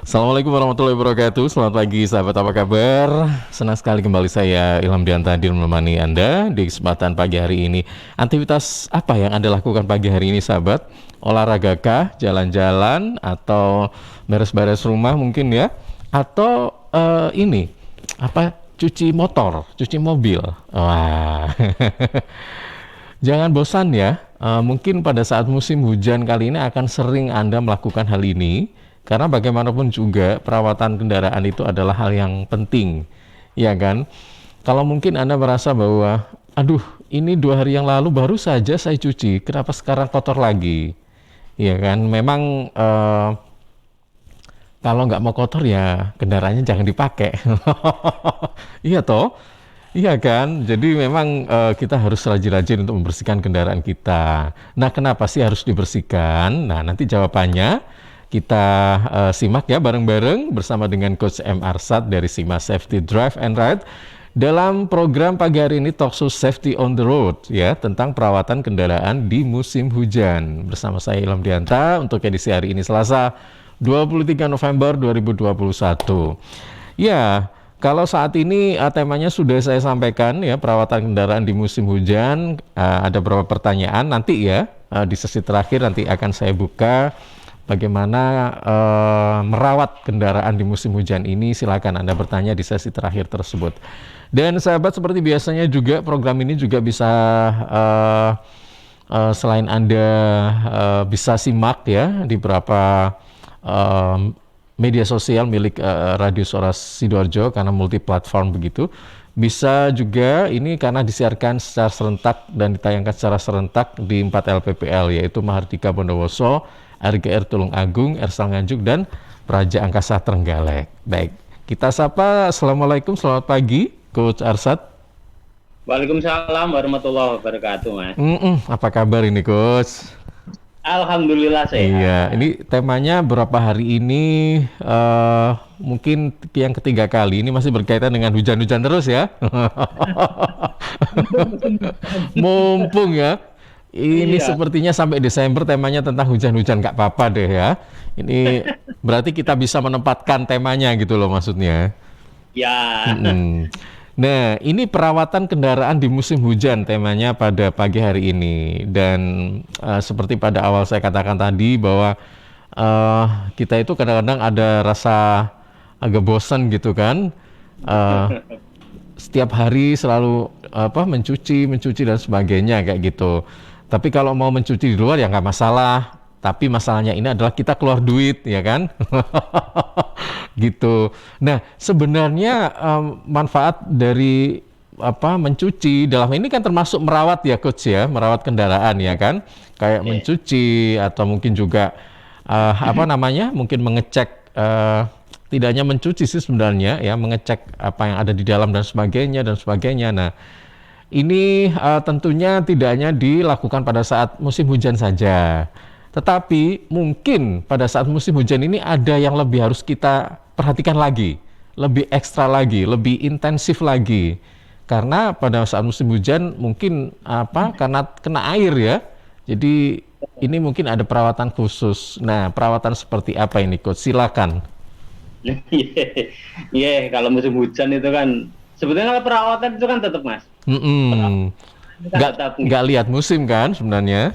Assalamualaikum warahmatullahi wabarakatuh. Selamat pagi sahabat, apa kabar? Senang sekali kembali saya Ilham Dianta hadir menemani Anda di kesempatan pagi hari ini. Aktivitas apa yang Anda lakukan pagi hari ini sahabat? Olahraga kah? Jalan-jalan? Atau beres-beres rumah mungkin ya? Atau ini apa? Cuci motor, cuci mobil. Wah. Jangan bosan ya. Mungkin pada saat musim hujan kali ini akan sering Anda melakukan hal ini. Karena bagaimanapun juga perawatan kendaraan itu adalah hal yang penting, ya kan? Kalau mungkin Anda merasa bahwa, aduh, ini 2 hari yang lalu baru saja saya cuci, kenapa sekarang kotor lagi? Ya kan? Memang kalau nggak mau kotor ya kendaraannya jangan dipakai. Iya toh? Iya kan? Jadi memang kita harus rajin-rajin untuk membersihkan kendaraan kita. Nah, kenapa sih harus dibersihkan? Nah, nanti jawabannya kita simak ya bareng-bareng bersama dengan Coach M. Arsad dari Sima Safety Drive and Ride dalam program pagi hari ini Talkshow Safety on the Road ya, tentang perawatan kendaraan di musim hujan. Bersama saya Ilham Dianta untuk edisi hari ini Selasa 23 November 2021. Ya, kalau saat ini temanya sudah saya sampaikan ya, perawatan kendaraan di musim hujan. Ada beberapa pertanyaan nanti ya, di sesi terakhir nanti akan saya buka bagaimana merawat kendaraan di musim hujan ini. Silakan Anda bertanya di sesi terakhir tersebut. Dan sahabat, seperti biasanya juga program ini juga bisa selain Anda bisa simak ya di beberapa media sosial milik Radio Suara Sidoarjo karena multi platform begitu. Bisa juga ini karena disiarkan secara serentak dan ditayangkan secara serentak di 4 LPPL, yaitu Mahardika Bondowoso, RGR Tulung Agung, Ersal Nganjuk, dan Praja Angkasa Trenggalek. Baik, kita sapa. Assalamualaikum, selamat pagi Coach Arsad. Waalaikumsalam warahmatullahi wabarakatuh, Mas. Apa kabar ini Coach? Alhamdulillah sehat. Iya, ini temanya berapa hari ini mungkin yang ketiga kali ini masih berkaitan dengan hujan-hujan terus ya. Mumpung ya. Ini Iya. sepertinya sampai Desember temanya tentang hujan-hujan, nggak apa-apa deh ya. Ini berarti kita bisa menempatkan temanya gitu loh maksudnya. Ya. Mm-mm. Nah, ini perawatan kendaraan di musim hujan temanya pada pagi hari ini. Dan seperti pada awal saya katakan tadi bahwa kita itu kadang-kadang ada rasa agak bosan gitu kan. Setiap hari selalu mencuci dan sebagainya kayak gitu. Tapi kalau mau mencuci di luar ya nggak masalah. Tapi masalahnya ini adalah kita keluar duit, ya kan? Gitu. Nah, sebenarnya manfaat dari mencuci dalam ini kan termasuk merawat ya Coach ya, merawat kendaraan ya kan? Kayak mencuci atau mungkin juga mungkin mengecek tidak hanya mencuci sih sebenarnya ya, mengecek apa yang ada di dalam dan sebagainya. Nah, ini tentunya tidak hanya dilakukan pada saat musim hujan saja. Tetapi mungkin pada saat musim hujan ini ada yang lebih harus kita perhatikan lagi, lebih ekstra lagi, lebih intensif lagi. Karena pada saat musim hujan mungkin karena kena air ya. Jadi ini mungkin ada perawatan khusus. Nah, perawatan seperti apa ini Coach? Silakan. Iya, kalau musim hujan itu kan sebetulnya kalau perawatan itu kan tetap, Mas. Itu kan tetap Nggak lihat musim kan sebenarnya.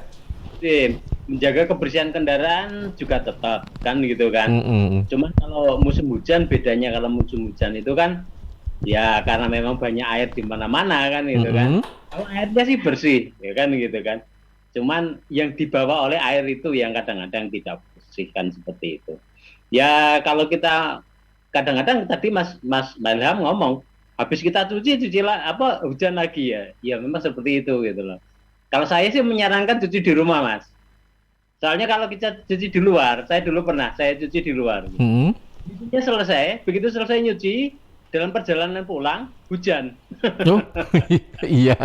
menjaga kebersihan kendaraan juga tetap kan gitu kan. Cuman kalau musim hujan bedanya, kalau musim hujan itu kan ya karena memang banyak air di mana-mana kan gitu kan. Kalau airnya sih bersih ya kan gitu kan. Cuman yang dibawa oleh air itu yang kadang-kadang tidak bersih kan, seperti itu. Ya kalau kita kadang-kadang tadi Mas Ilham ngomong habis kita cuci lah hujan lagi ya. Ya memang seperti itu gitu loh. Kalau saya sih menyarankan cuci di rumah, Mas. Soalnya kalau kita cuci di luar, saya dulu pernah saya cuci di luar. Cucinya selesai, begitu selesai nyuci, dalam perjalanan pulang hujan. Oh, iya.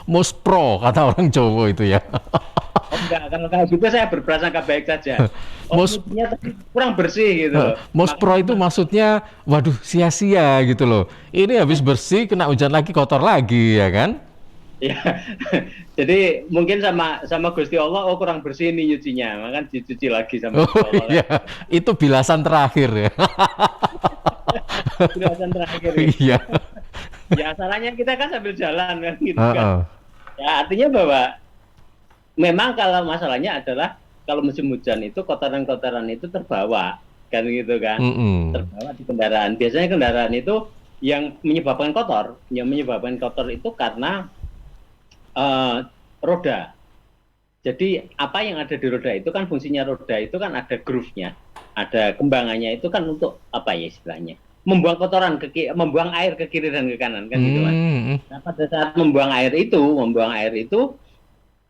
Mospro kata orang Jawa itu ya. Oh enggak, kalau kayak gitu saya berprasangka baik saja. Nyucinya kurang bersih gitu. Mospro itu maksudnya, waduh sia-sia gitu loh. Ini habis bersih, kena hujan lagi, kotor lagi ya kan? Ya, jadi mungkin sama sama Gusti Allah, oh kurang bersih nih nyucinya, maka dicuci lagi sama Oh Gusti Allah kan. iya, itu bilasan terakhir ya. Penjelasan terakhir ya. Iya. Ya asalnya kita kan sambil jalan kan gitu kan. Heeh. Ya artinya bahwa memang kalau masalahnya adalah kalau musim hujan itu kotoran-kotoran itu terbawa kan gitu kan. Mm-mm. Terbawa di kendaraan. Biasanya kendaraan itu yang menyebabkan kotor itu karena eh, roda. Jadi apa yang ada di roda itu kan fungsinya roda itu kan ada groove-nya, ada kembangannya itu kan untuk apa ya istilahnya? Membuang air ke kiri dan ke kanan kan gitu Mas. Mm-mm. Nah, pada saat membuang air itu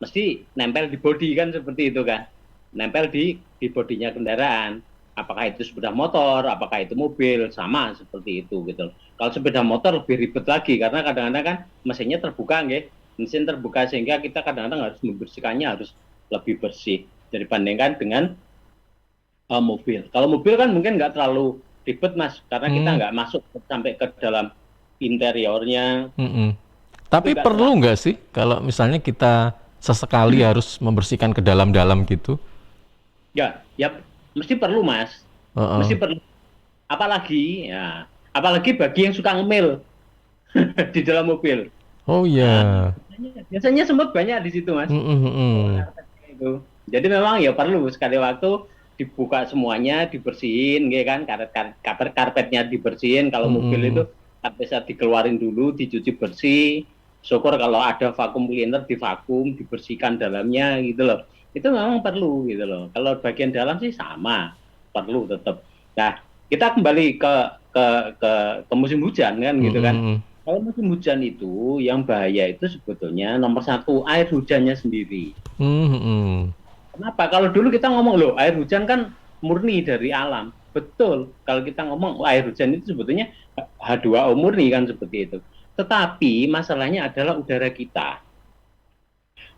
mesti nempel di bodi kan seperti itu kan. Nempel di bodinya kendaraan. Apakah itu sepeda motor, apakah itu mobil, sama seperti itu gitu. Kalau sepeda motor lebih ribet lagi karena kadang-kadang kan mesinnya terbuka nggih. Mesin terbuka sehingga kita kadang-kadang harus membersihkannya harus lebih bersih dibandingkan dengan mobil. Kalau mobil kan mungkin nggak terlalu ribet Mas, karena kita Mm. nggak masuk sampai ke dalam interiornya, Mm-mm. itu Tapi nggak terlalu. perlu nggak sih kalau misalnya kita sesekali harus membersihkan ke dalam-dalam gitu? Ya, ya mesti perlu Mas, Heeh. mesti perlu. Apalagi bagi yang suka ngemil di dalam mobil. Oh Nah, iya. biasanya semut banyak di situ Mas. Mm-mm, mm-mm. Itu. Jadi memang ya perlu sekali waktu dibuka semuanya, dibersihin, gitu kan, karpetnya dibersihin. Kalau mobil itu Mm-mm. bisa dikeluarin dulu, dicuci bersih. Syukur kalau ada vakum cleaner, divakum, dibersihkan dalamnya gitu loh. Itu memang perlu gitu loh. Kalau bagian dalam sih sama, perlu tetap. Nah, kita kembali ke ke, ke musim hujan kan gitu kan. Mm-mm. Kalau musim hujan itu yang bahaya itu sebetulnya nomor satu air hujannya sendiri. Mm-mm. Kenapa? Kalau dulu kita ngomong loh air hujan kan murni dari alam. Betul. Kalau kita ngomong air hujan itu sebetulnya H2O murni kan seperti itu. Tetapi masalahnya adalah udara kita.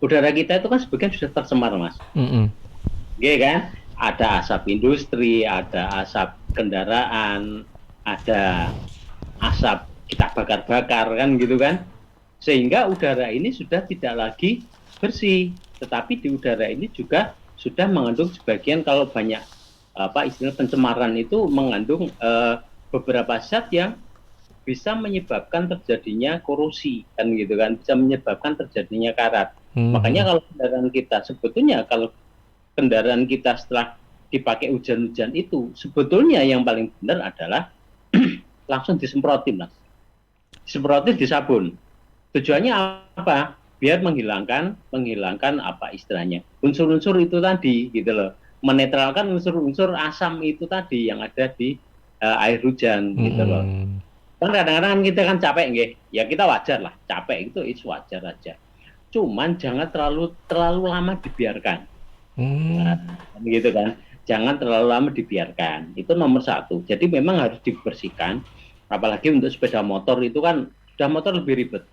Udara kita itu kan sebagian sudah tercemar, Mas. Mm-mm. Iya kan? Ada asap industri, ada asap kendaraan, ada asap kita bakar-bakar kan gitu kan. Sehingga udara ini sudah tidak lagi bersih, tetapi di udara ini juga sudah mengandung sebagian kalau banyak apa istilah pencemaran itu mengandung beberapa zat yang bisa menyebabkan terjadinya korosi kan gitu kan, bisa menyebabkan terjadinya karat. Makanya Mm-mm. kalau kendaraan kita sebetulnya kalau kendaraan kita setelah dipakai hujan-hujan itu sebetulnya yang paling benar adalah langsung disemprotin Mas. Disemprotin di sabun. Tujuannya apa? Biar menghilangkan apa istilahnya unsur-unsur itu tadi gitu loh, menetralkan unsur-unsur asam itu tadi yang ada di air hujan gitu loh. Mm-mm. Kan kadang-kadang kita kan capek nggih, ya kita wajar lah capek itu wajar aja. Cuman jangan terlalu terlalu lama dibiarkan. Mm. Nah, gitu kan. Jangan terlalu lama dibiarkan. Itu nomor satu. Jadi memang harus dibersihkan. Apalagi untuk sepeda motor itu kan, sepeda motor lebih ribet.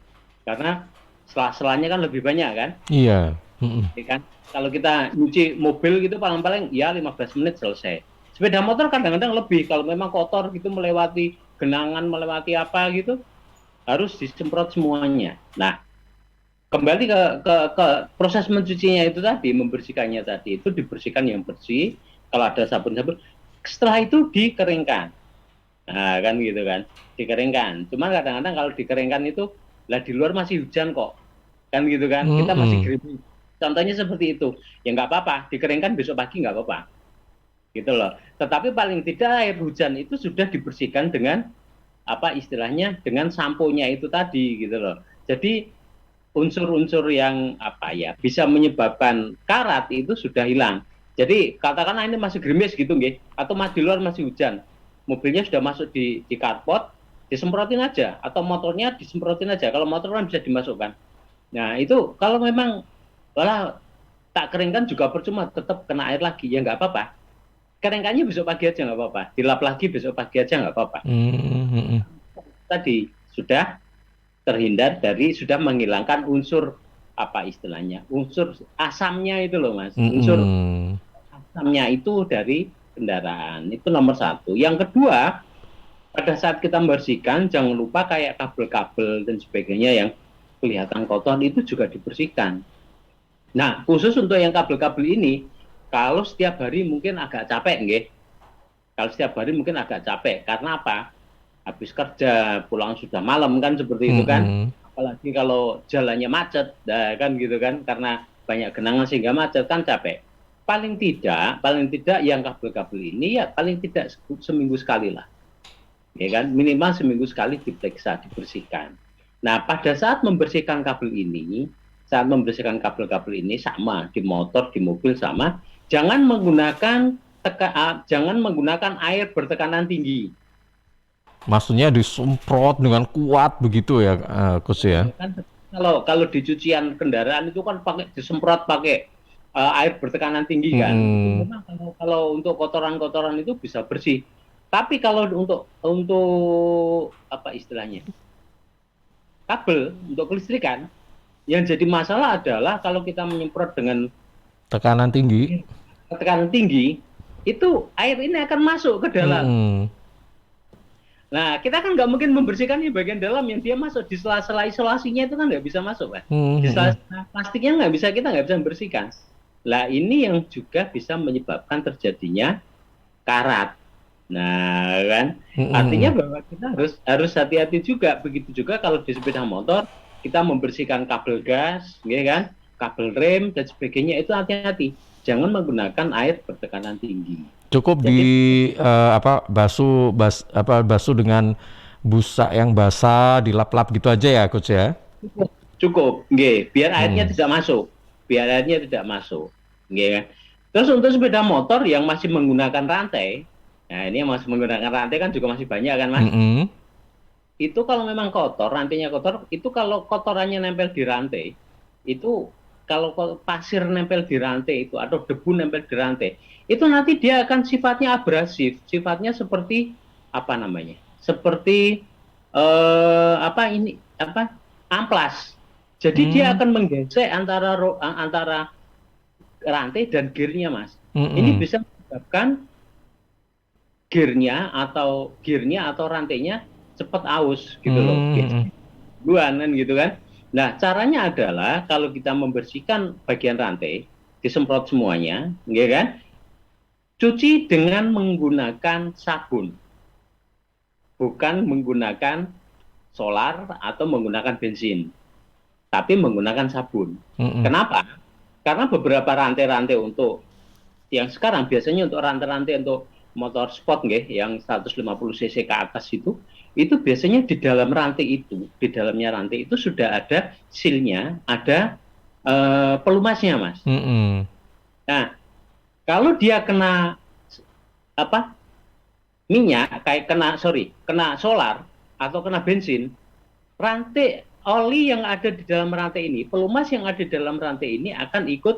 Karena selah-selahnya kan lebih banyak kan. Iya. Mm-mm. Ya kan? Kalau kita nyuci mobil gitu paling-paling ya 15 menit selesai. Sepeda motor kadang-kadang lebih. Kalau memang kotor gitu melewati genangan, melewati apa gitu, harus disemprot semuanya. Nah, kembali ke proses mencucinya itu tadi, membersihkannya tadi itu dibersihkan yang bersih. Kalau ada sabun-sabun, setelah itu dikeringkan. Nah, kan gitu kan, dikeringkan. Cuman kadang-kadang kalau dikeringkan itu, lah di luar masih hujan kok, kan gitu kan. Kita masih Mm-mm. gerimis. Contohnya seperti itu, ya nggak apa-apa, dikeringkan besok pagi nggak apa-apa, gitu loh. Tetapi paling tidak air hujan itu sudah dibersihkan dengan apa istilahnya dengan sampo-nya itu tadi, gitu loh. Jadi unsur-unsur yang apa ya bisa menyebabkan karat itu sudah hilang. Jadi katakanlah ini masih gerimis gitu nggih, atau di luar masih hujan, mobilnya sudah masuk di karpot, disemprotin aja, atau motornya disemprotin aja. Kalau motor kan bisa dimasukkan. Nah itu kalau memang malah tak keringkan juga percuma, tetap kena air lagi ya nggak apa-apa. Keringkannya besok pagi aja nggak apa-apa, dilap lagi besok pagi aja nggak apa-apa. Mm-mm. Tadi sudah terhindar dari sudah menghilangkan unsur apa istilahnya unsur asamnya itu loh Mas, unsur Mm-mm. asamnya itu dari kendaraan itu nomor satu. Yang kedua, pada saat kita membersihkan jangan lupa kayak kabel-kabel dan sebagainya yang kelihatan kotor itu juga dibersihkan. Nah, khusus untuk yang kabel-kabel ini, kalau setiap hari mungkin agak capek, nggih. Kalau setiap hari mungkin agak capek. Karena apa? Habis kerja, pulang sudah malam kan seperti itu kan. Apalagi kalau jalannya macet, kan gitu kan. Karena banyak genangan sehingga macet kan capek. Paling tidak yang kabel-kabel ini ya paling tidak seminggu sekali lah. Ya kan? Minimal seminggu sekali diperiksa, dibersihkan. Nah, pada saat membersihkan kabel ini, kabel-kabel ini sama di motor, di mobil sama, jangan menggunakan air bertekanan tinggi. Maksudnya disemprot dengan kuat begitu ya, Coach ya? Kan kalau di cucian kendaraan itu kan disemprot pakai air bertekanan tinggi kan. Itu memang kalau untuk kotoran-kotoran itu bisa bersih. Tapi kalau untuk apa istilahnya? Kabel untuk kelistrikan, yang jadi masalah adalah kalau kita menyemprot dengan tekanan tinggi, itu air ini akan masuk ke dalam. Nah, kita kan nggak mungkin membersihkan di bagian dalam yang dia masuk di sela-sela isolasinya itu kan nggak bisa masuk kan. Di sela-sela plastiknya kita nggak bisa membersihkan. Nah, ini yang juga bisa menyebabkan terjadinya karat. Nah, kan artinya bahwa kita harus hati-hati juga. Begitu juga kalau di sepeda motor kita membersihkan kabel gas, ya kan, kabel rem dan sebagainya itu hati-hati. Jangan menggunakan air bertekanan tinggi. Cukup basuh dengan busa yang basah, dilap-lap gitu aja ya, Coach ya? Cukup, nggih. Biar airnya tidak masuk. Nggih kan. Terus untuk sepeda motor yang masih menggunakan rantai, nah ini yang masih menggunakan rantai kan juga masih banyak kan, Mas? Itu kalau memang kotor, rantainya kotor, itu kalau kotorannya nempel di rantai, itu kalau pasir nempel di rantai itu atau debu nempel di rantai, itu nanti dia akan sifatnya abrasif, sifatnya seperti apa namanya? Seperti amplas. Jadi dia akan menggesek antara rantai dan gearnya, Mas. Ini bisa menyebabkan gearnya atau rantainya cepat aus gitu loh. Buanan gitu kan. Nah, caranya adalah kalau kita membersihkan bagian rantai, disemprot semuanya, ya kan? Cuci dengan menggunakan sabun. Bukan menggunakan solar atau menggunakan bensin. Tapi menggunakan sabun. Kenapa? Karena beberapa rantai-rantai untuk yang sekarang biasanya untuk rantai-rantai untuk motor sport yang 150 cc ke atas itu biasanya di dalamnya rantai itu sudah ada seal-nya, ada pelumasnya, Mas. Nah, kalau dia kena minyak, kayak kena solar atau kena bensin, rantai oli yang ada di dalam rantai ini, pelumas yang ada di dalam rantai ini akan ikut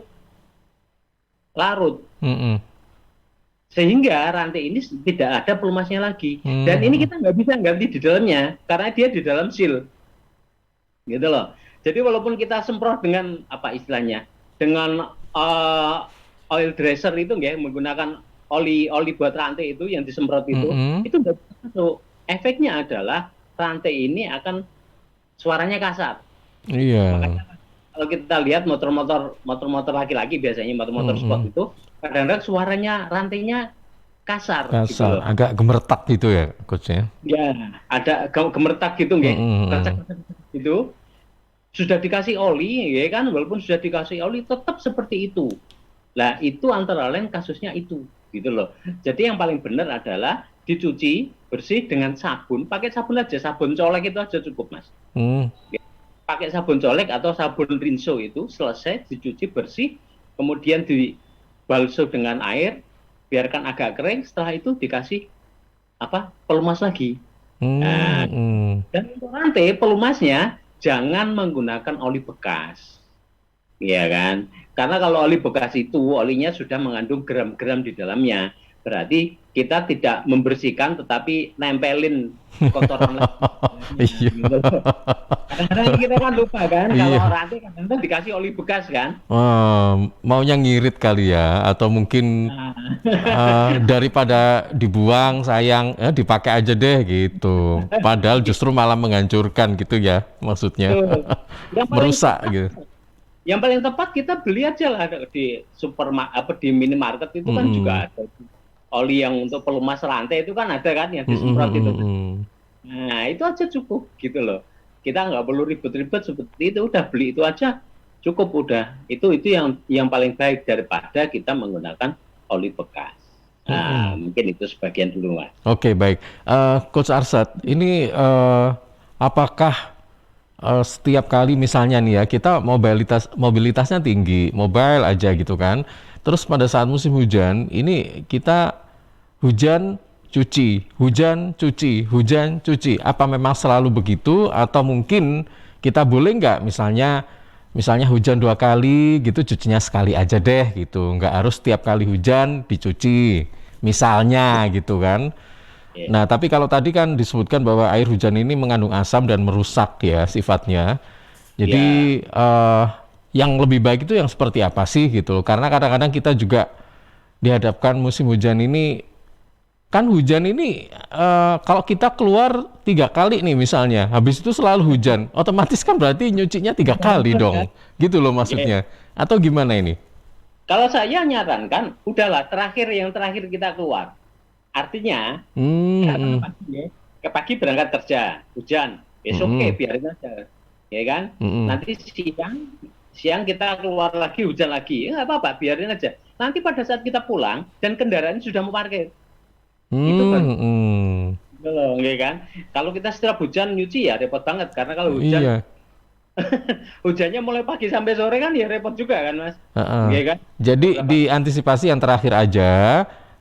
larut. Sehingga rantai ini tidak ada pelumasnya lagi. Dan ini kita nggak bisa ganti di dalamnya, karena dia di dalam seal. Gitu loh. Jadi walaupun kita semprot dengan, dengan oil dresser itu menggunakan oli buat rantai itu yang disemprot itu nggak bisa masuk. Efeknya adalah rantai ini akan suaranya kasar. Iya. Makanya kalau kita lihat motor-motor laki-laki biasanya motor sport itu kadang-kadang suaranya rantainya kasar. Gitu loh. Agak gemertak gitu ya, Coach ya? Ya, ada gemertak gitu gitu. Sudah dikasih oli, ya kan? Walaupun sudah dikasih oli, tetap seperti itu. Nah, itu antara lain kasusnya itu, gitu loh. Jadi yang paling benar adalah dicuci bersih dengan sabun, pakai sabun aja, sabun colek itu aja cukup, Mas. Pakai sabun colek atau sabun rinso itu selesai dicuci bersih, kemudian dibasuh dengan air, biarkan agak kering, setelah itu dikasih pelumas lagi. Nah, dan untuk rantai pelumasnya jangan menggunakan oli bekas, ya kan? Karena kalau oli bekas itu olinya sudah mengandung gram-gram di dalamnya, berarti kita tidak membersihkan tetapi nempelin kotoran lagi. Iya. Gitu. Kadang-kadang kita kan lupa kan, kalau Iya. rantai kadang-kadang dikasih oli bekas kan. Maunya ngirit kali ya, atau mungkin Nah, daripada dibuang sayang, dipakai aja deh gitu. Padahal justru malah menghancurkan gitu ya, maksudnya. betul. Yang paling Merusak tepat, gitu. yang paling tepat kita beli aja lah di di minimarket itu kan Mm-mm. juga ada oli yang untuk pelumas rantai itu kan ada kan yang Mm-mm, disemprot itu. mm-mm. Nah, itu aja cukup gitu loh. Kita nggak perlu ribet-ribet seperti itu, udah beli itu aja cukup udah. Itu yang paling baik daripada kita menggunakan oli bekas. Nah, Mm-mm. mungkin itu sebagian dulu, Mas. Oke, baik. Coach Arsat, ini apakah setiap kali misalnya nih ya, kita mobilitasnya tinggi, mobile aja gitu kan. Terus pada saat musim hujan, ini kita hujan cuci, hujan cuci, hujan cuci. Apa memang selalu begitu atau mungkin kita boleh nggak misalnya hujan 2 kali gitu cucinya sekali aja deh gitu. Nggak harus setiap kali hujan dicuci. Misalnya gitu kan. Yeah. Nah, tapi kalau tadi kan disebutkan bahwa air hujan ini mengandung asam dan merusak ya sifatnya. Jadi Ya, yang lebih baik itu yang seperti apa sih gitu? Karena kadang-kadang kita juga dihadapkan musim hujan ini, kan hujan ini kalau kita keluar 3 kali nih misalnya, habis itu selalu hujan, otomatis kan berarti nyucinya 3 kali dong, gitu loh yeah. maksudnya. Atau gimana ini? Kalau saya nyarankan, udahlah yang terakhir kita keluar. Artinya, Hmm, katakan hmm, pagi ya, ke pagi berangkat kerja, hujan, besok hmm, biarin aja, ya kan? hmm, Nanti siang kita keluar lagi hujan lagi, ya nggak apa-apa, biarin aja. Nanti pada saat kita pulang dan kendaraan sudah mau parkir, itu baru hmm, hmm. gitu loh, ya kan? Kalau kita setiap hujan nyuci ya repot banget, karena kalau hujan Iya. hujannya mulai pagi sampai sore kan ya repot juga kan mas, Heeh. ya kan? Jadi Beberapa, diantisipasi yang terakhir aja,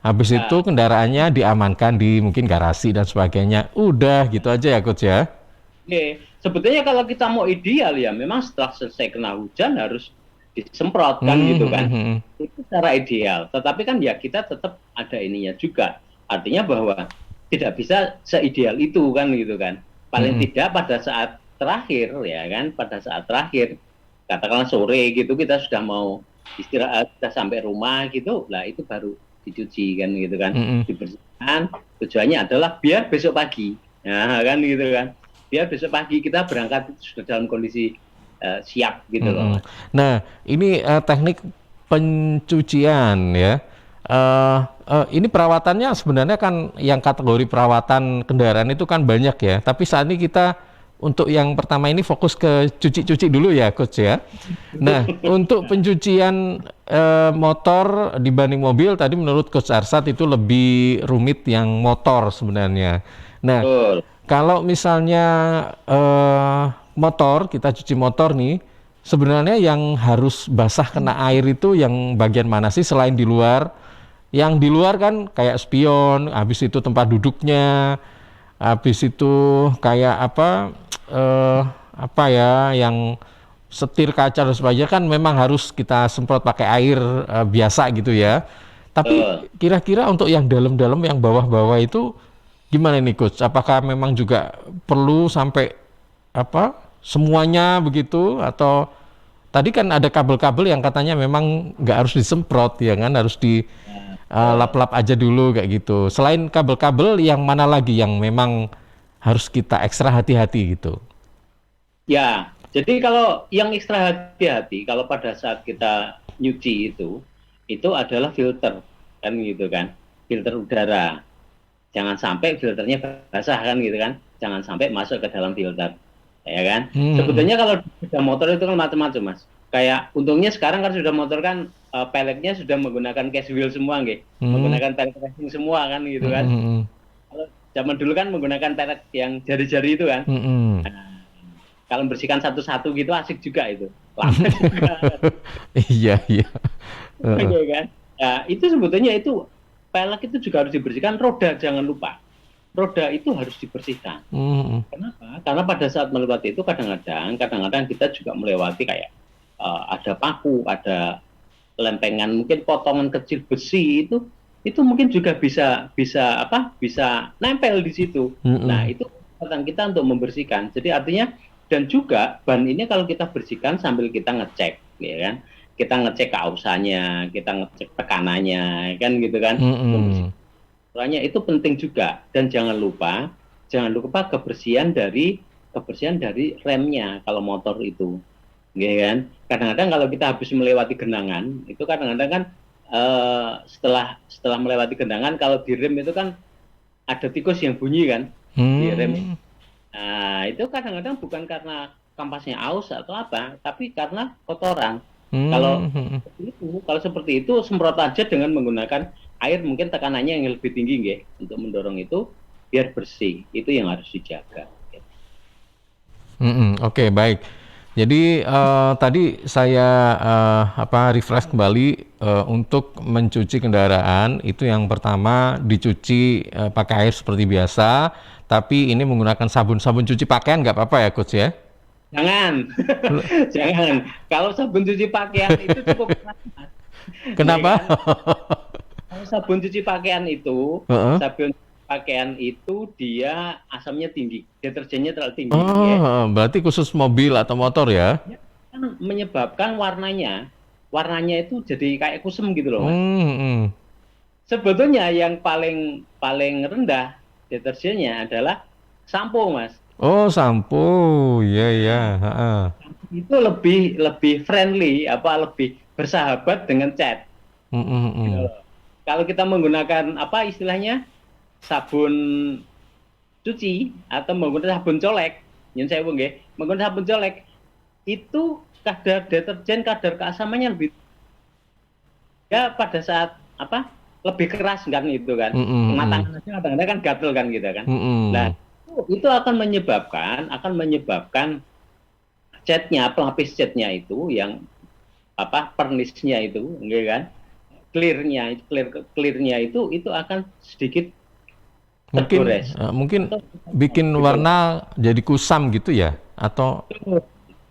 habis itu ya, kendaraannya diamankan di mungkin garasi dan sebagainya. Udah gitu aja ya coach ya. Oke, sebetulnya kalau kita mau ideal ya, memang setelah selesai kena hujan harus disemprot kan Hmm, gitu hmm, kan. hmm, Itu secara ideal. Tetapi kan ya kita tetap ada ininya juga. Artinya bahwa tidak bisa seideal itu kan gitu kan. hmm, Paling hmm, tidak pada saat terakhir ya kan, pada saat terakhir katakanlah sore gitu kita sudah mau istirahat, kita sampai rumah gitu, lah itu baru dicuci kan gitu kan, hmm, hmm. dibersihkan. Tujuannya adalah biar besok pagi, nah kan gitu kan, biar besok pagi kita berangkat itu sudah dalam kondisi siap gitu Hmm, loh hmm. mas. Nah, ini teknik pencucian ya. Ini perawatannya sebenarnya kan yang kategori perawatan kendaraan itu kan banyak ya. Tapi saat ini kita untuk yang pertama ini fokus ke cuci-cuci dulu ya, coach ya. Nah, untuk pencucian motor dibanding mobil tadi menurut coach Arsat itu lebih rumit yang motor sebenarnya. Nah, Betul. kalau misalnya motor, kita cuci motor nih, sebenarnya yang harus basah kena air itu yang bagian mana sih selain di luar? Yang di luar kan kayak spion, habis itu tempat duduknya, habis itu kayak apa ya yang setir kaca dan sebagainya kan memang harus kita semprot pakai air biasa gitu ya. Tapi Betul. kira-kira untuk yang dalam-dalam yang bawah-bawah itu gimana nih coach? Apakah memang juga perlu sampai apa semuanya begitu atau tadi kan ada kabel-kabel yang katanya memang nggak harus disemprot ya kan harus di Nah, betul. lap-lap aja dulu kayak gitu. Selain kabel-kabel yang mana lagi yang memang harus kita ekstra hati-hati gitu? Ya, jadi kalau yang ekstra hati-hati kalau pada saat kita nyuci itu adalah filter kan gitu kan, filter udara. Jangan sampai filternya basah kan gitu kan, jangan sampai masuk ke dalam filter, ya kan. Hmm. Sebetulnya kalau sudah motor itu kan macam-macam mas. Kayak untungnya sekarang kan sudah motor kan peleknya sudah menggunakan case wheel semua, nggih, Hmm. menggunakan pelek racing semua kan gitu Hmm. kan. Hmm. Kalau zaman dulu kan menggunakan pelek yang jari-jari itu kan. Hmm. Hmm. Nah, kalau membersihkan satu-satu gitu asik juga itu, lama juga, Iya, iya. Heeh. ya kan. Nah, itu sebetulnya itu pelek itu juga harus dibersihkan, roda jangan lupa. Roda itu harus dibersihkan. Hmm. Kenapa? Karena pada saat melewati itu kadang-kadang kita juga melewati kayak ada paku, ada lempengan, mungkin potongan kecil besi itu itu mungkin juga bisa bisa nempel di situ. Nah, itu kesempatan kita untuk membersihkan. Jadi artinya, dan juga ban ini kalau kita bersihkan sambil kita ngecek, ya kan? Kita ngecek kausannya, kita ngecek tekanannya, kan gitu kan? Membersihkannya itu penting juga. Dan jangan lupa kebersihan dari remnya kalau motor itu, ya kan? Kadang-kadang kalau kita habis melewati genangan, itu kadang-kadang kan setelah melewati genangan, kalau di rem itu kan ada tikus yang bunyi kan di rem. Nah, itu kadang-kadang bukan karena kampasnya aus atau apa, tapi karena kotoran. Kalau seperti itu semprot aja dengan menggunakan air, mungkin tekanannya yang lebih tinggi nggih, untuk mendorong itu biar bersih. Itu yang harus dijaga. Oke, baik. Jadi tadi saya refresh kembali untuk mencuci kendaraan itu, yang pertama dicuci pakai air seperti biasa, tapi ini menggunakan sabun cuci pakaian nggak apa-apa ya Coach ya? Jangan, jangan. Kalau sabun cuci pakaian itu cukup keras. Kenapa? Kalau sabun cuci pakaian itu dia asamnya tinggi, deterjennya terlalu tinggi. Berarti khusus mobil atau motor ya? Kan menyebabkan warnanya itu jadi kayak kusem gitu loh, Mas. Sebetulnya yang paling rendah deterjennya adalah sampo, Mas. Oh, sampo, iya. Itu lebih friendly, lebih bersahabat dengan cat. Gitu. Kalau kita menggunakan istilahnya sabun cuci atau menggunakan sabun colek, menggunakan sabun colek itu kadar deterjen, kadar keasamannya lebih pada saat lebih keras kan itu kan. Tangan aja kadang-kadang kan gatel kan gitu kan. Nah, itu akan menyebabkan catnya, pelapis catnya itu yang pernisnya itu, kan, clearnya itu akan sedikit tergores. Mungkin bikin warna jadi kusam gitu ya, atau?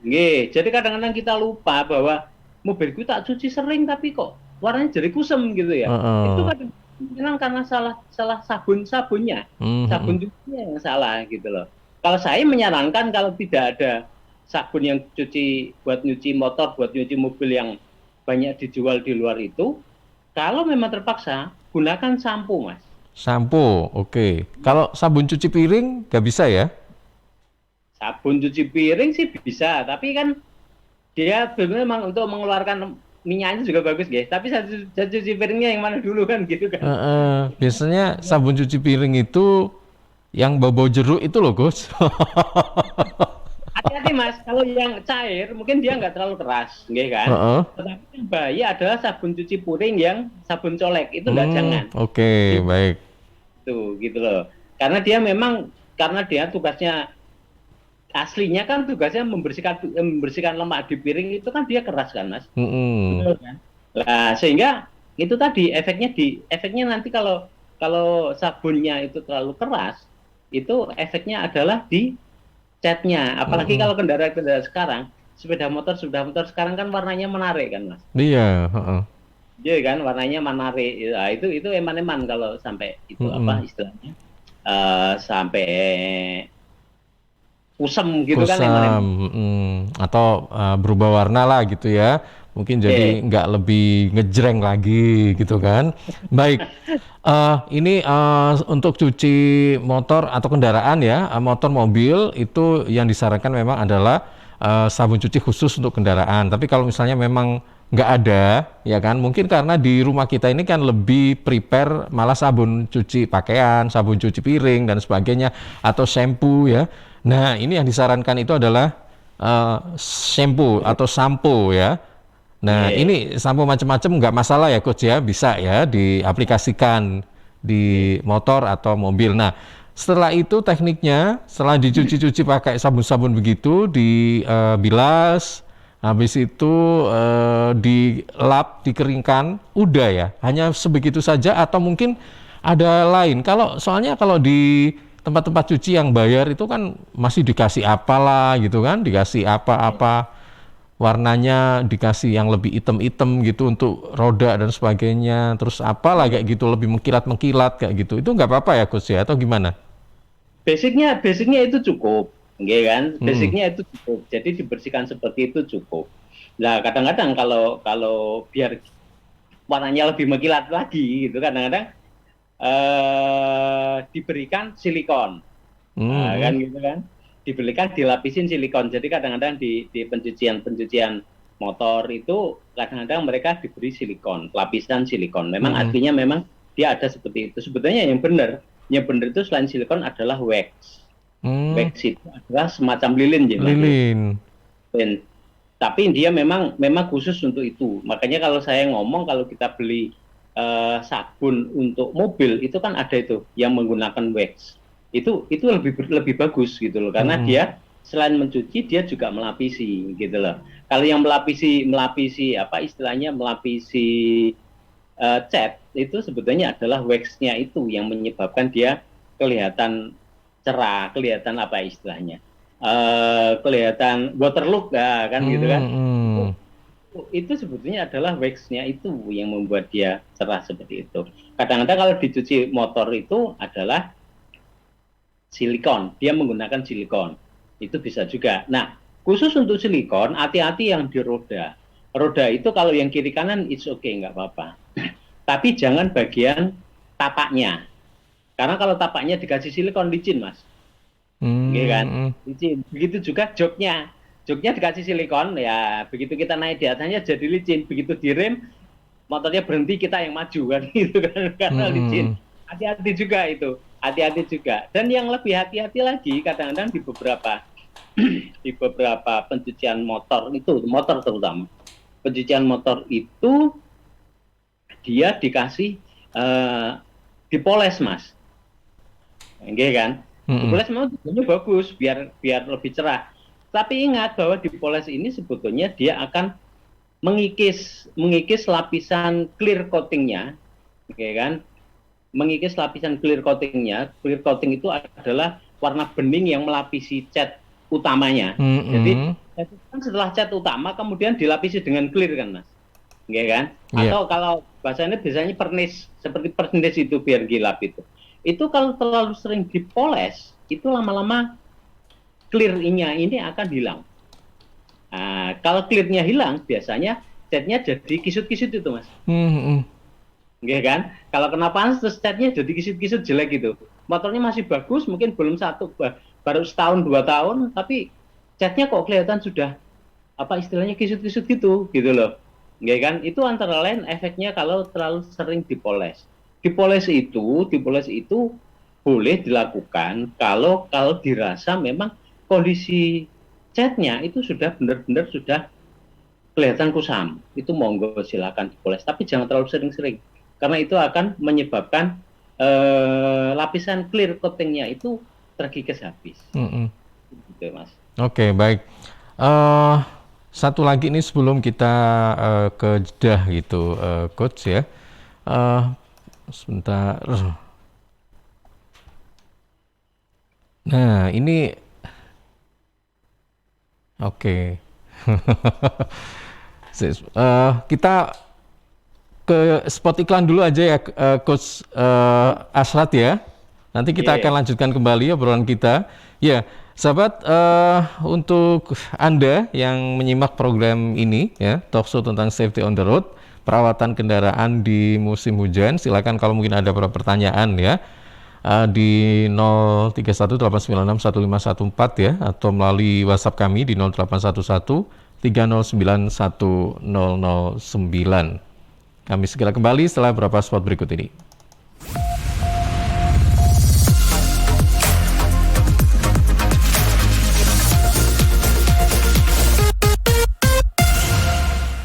Jadi kadang-kadang kita lupa bahwa mobilku tak cuci sering tapi kok warnanya jadi kusam gitu ya. Itu kadang-kadang karena salah sabunnya, sabun cucinya yang salah gitu loh. Kalau saya menyarankan, kalau tidak ada sabun yang buat nyuci motor, buat nyuci mobil yang banyak dijual di luar itu, kalau memang terpaksa gunakan sampo, Mas. Sampo, oke. Kalau sabun cuci piring nggak bisa ya? Sabun cuci piring sih bisa, tapi kan dia memang untuk mengeluarkan minyaknya juga bagus, guys. Tapi sabun cuci piringnya yang mana dulu kan gitu kan? Biasanya sabun cuci piring itu yang bau-bau jeruk itu loh, Gus. Hati-hati, Mas, kalau yang cair mungkin dia nggak terlalu keras, kan? Tetapi yang bahaya adalah sabun cuci piring yang sabun colek, itu nggak, jangan. Oke, baik. Tuh, gitu loh. Karena dia tugasnya aslinya kan membersihkan lemak di piring itu kan dia keras kan, Mas. Betul kan? Nah, sehingga itu tadi efeknya nanti kalau sabunnya itu terlalu keras, itu efeknya adalah di catnya. Apalagi kalau kendaraan sekarang, sepeda motor sekarang kan warnanya menarik kan, Mas. Iya, Iya kan, warnanya menarik. Nah, itu eman-eman kalau sampai itu istilahnya sampai kusam gitu kan, atau berubah warna lah gitu ya. Mungkin jadi nggak lebih ngejreng lagi gitu kan. Baik, ini untuk cuci motor atau kendaraan ya, motor mobil itu yang disarankan memang adalah sabun cuci khusus untuk kendaraan. Tapi kalau misalnya memang nggak ada, ya kan, mungkin karena di rumah kita ini kan lebih prepare malah sabun cuci pakaian, sabun cuci piring dan sebagainya, atau shampoo ya. Nah, ini yang disarankan itu adalah shampoo atau sampo ya. Nah, ini sampo macam-macam nggak masalah ya, Coach ya, bisa ya diaplikasikan di motor atau mobil. Nah, setelah itu tekniknya, setelah dicuci-cuci pakai sabun-sabun begitu, dibilas, habis itu dilap, dikeringkan, udah ya, hanya sebegitu saja atau mungkin ada lain. Soalnya kalau di tempat-tempat cuci yang bayar itu kan masih dikasih apalah gitu kan, dikasih apa-apa. warnanya dikasih yang lebih hitam-hitam gitu untuk roda dan sebagainya, terus apalah kayak gitu, lebih mengkilat-mengkilat kayak gitu. Itu nggak apa-apa ya Coach ya, atau gimana? Basicnya itu cukup, okay, kan? Hmm. Basicnya itu cukup. Jadi dibersihkan seperti itu cukup. Nah, kadang-kadang kalau kalau biar warnanya lebih mengkilat lagi, gitu kadang-kadang diberikan silikon, kan Hmm. gitu kan? Diberikan dilapisin silikon. Jadi kadang-kadang di pencucian motor itu kadang-kadang mereka diberi silikon, lapisan silikon. Memang Hmm. artinya memang dia ada seperti itu. Sebetulnya yang benar itu selain silikon adalah wax. Hmm. Wax itu adalah semacam lilin, Mas. Lilin. Lilin. Tapi dia memang khusus untuk itu. Makanya kalau saya ngomong kalau kita beli sabun untuk mobil itu kan ada itu yang menggunakan wax. Itu lebih bagus gitu loh, karena Hmm. dia selain mencuci dia juga melapisi gitu loh. Kalau yang melapisi apa istilahnya melapisi cat itu sebetulnya adalah waxnya itu yang menyebabkan dia kelihatan cerah, kelihatan apa istilahnya, kelihatan waterlook ya, kan gitu kan. Itu, Hmm. itu sebetulnya adalah waxnya itu yang membuat dia cerah seperti itu. Kadang-kadang kalau dicuci motor itu adalah silikon, dia menggunakan silikon, itu bisa juga. Nah, khusus untuk silikon, hati-hati yang di roda. Roda itu kalau yang kiri kanan it's okay, nggak apa-apa. Tapi jangan bagian tapaknya. Karena kalau tapaknya dikasih silikon licin, Mas. Gitu kan? Hmm. Licin. Begitu juga joknya. Joknya dikasih silikon, ya begitu kita naik di atasnya jadi licin. Begitu direm, motornya berhenti, kita yang maju kan gitu kan, karena licin. Hmm. Hati-hati juga itu. Hati-hati juga. Dan yang lebih hati-hati lagi kadang-kadang di beberapa pencucian motor itu, motor terutama. Pencucian motor itu dia dikasih dipoles, Mas. Enggak kan? Hmm. Dipoles memang tujuannya bagus biar biar lebih cerah. Tapi ingat bahwa dipoles ini sebetulnya dia akan mengikis lapisan clear coatingnya, oke kan? Mengikis lapisan clear coatingnya. Clear coating itu adalah warna bening yang melapisi cat utamanya. Jadi Hmm. kan setelah cat utama kemudian dilapisi dengan clear kan, Mas? Oke kan? Iya. Atau kalau bahasanya biasanya pernis, seperti pernis itu biar gilap itu. Itu kalau terlalu sering dipoles, itu lama-lama clear-nya ini akan hilang. Nah, kalau clear-nya hilang, biasanya catnya jadi kisut-kisut itu, Mas. Hmm. Oke kan? Kalau kena panas terus catnya jadi kisut-kisut jelek gitu. Motornya masih bagus, mungkin belum baru setahun 2 tahun, tapi catnya kok kelihatan sudah apa istilahnya kisut-kisut gitu loh. Oke kan? Itu antara lain efeknya kalau terlalu sering dipoles. Dipoles itu boleh dilakukan kalau dirasa memang kondisi catnya itu sudah benar-benar sudah kelihatan kusam. Itu monggo silakan dipoles, tapi jangan terlalu sering-sering. Karena itu akan menyebabkan lapisan clear coatingnya itu terkikis habis. Hmm. Gitu, Mas. Oke, baik. Eh, Satu lagi nih sebelum kita ke jedah gitu, Coach ya. Eh, Sebentar. Nah, ini oke. Kita ke spot iklan dulu aja ya, Coach Asrat ya. Nanti kita Iya. akan lanjutkan kembali obrolan kita. Ya, sahabat, untuk Anda yang menyimak program ini ya, talkshow tentang safety on the road, perawatan kendaraan di musim hujan, silakan kalau mungkin ada beberapa pertanyaan ya. Di 0318961514 ya, atau melalui WhatsApp kami di 0811 3091009. Kami segera kembali setelah beberapa spot berikut ini.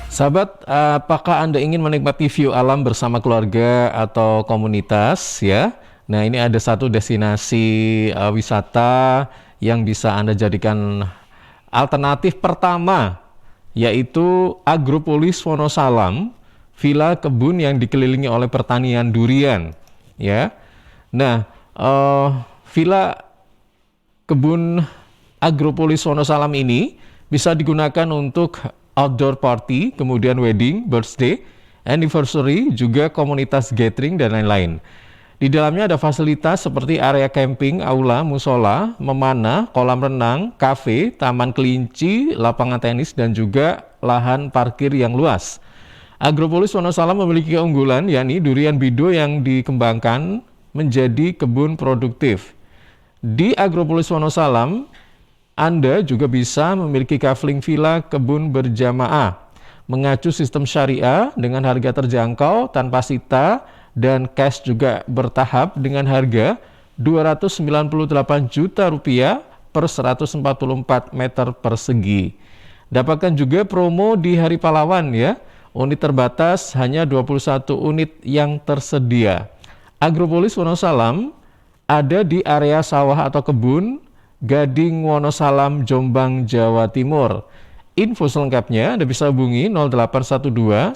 Sahabat, apakah Anda ingin menikmati view alam bersama keluarga atau komunitas ya? Nah, ini ada satu destinasi wisata yang bisa Anda jadikan alternatif pertama, yaitu Agropolis Wonosalam, villa kebun yang dikelilingi oleh pertanian durian, ya. Nah, villa kebun Agropolis Wonosalam ini bisa digunakan untuk outdoor party, kemudian wedding, birthday, anniversary, juga komunitas gathering dan lain-lain. Di dalamnya ada fasilitas seperti area camping, aula, musola, memanah, kolam renang, kafe, taman kelinci, lapangan tenis, dan juga lahan parkir yang luas. Agropolis Wonosalam memiliki keunggulan, yakni durian bido yang dikembangkan menjadi kebun produktif. Di Agropolis Wonosalam, Anda juga bisa memiliki kafling villa kebun berjamaah, mengacu sistem syariah dengan harga terjangkau tanpa sita, dan cash juga bertahap dengan harga Rp298 juta per 144 meter persegi. Dapatkan juga promo di Hari Pahlawan ya. Unit terbatas hanya 21 unit yang tersedia. Agropolis Wonosalam ada di area sawah atau kebun Gading Wonosalam, Jombang, Jawa Timur. Info selengkapnya Anda bisa hubungi 0812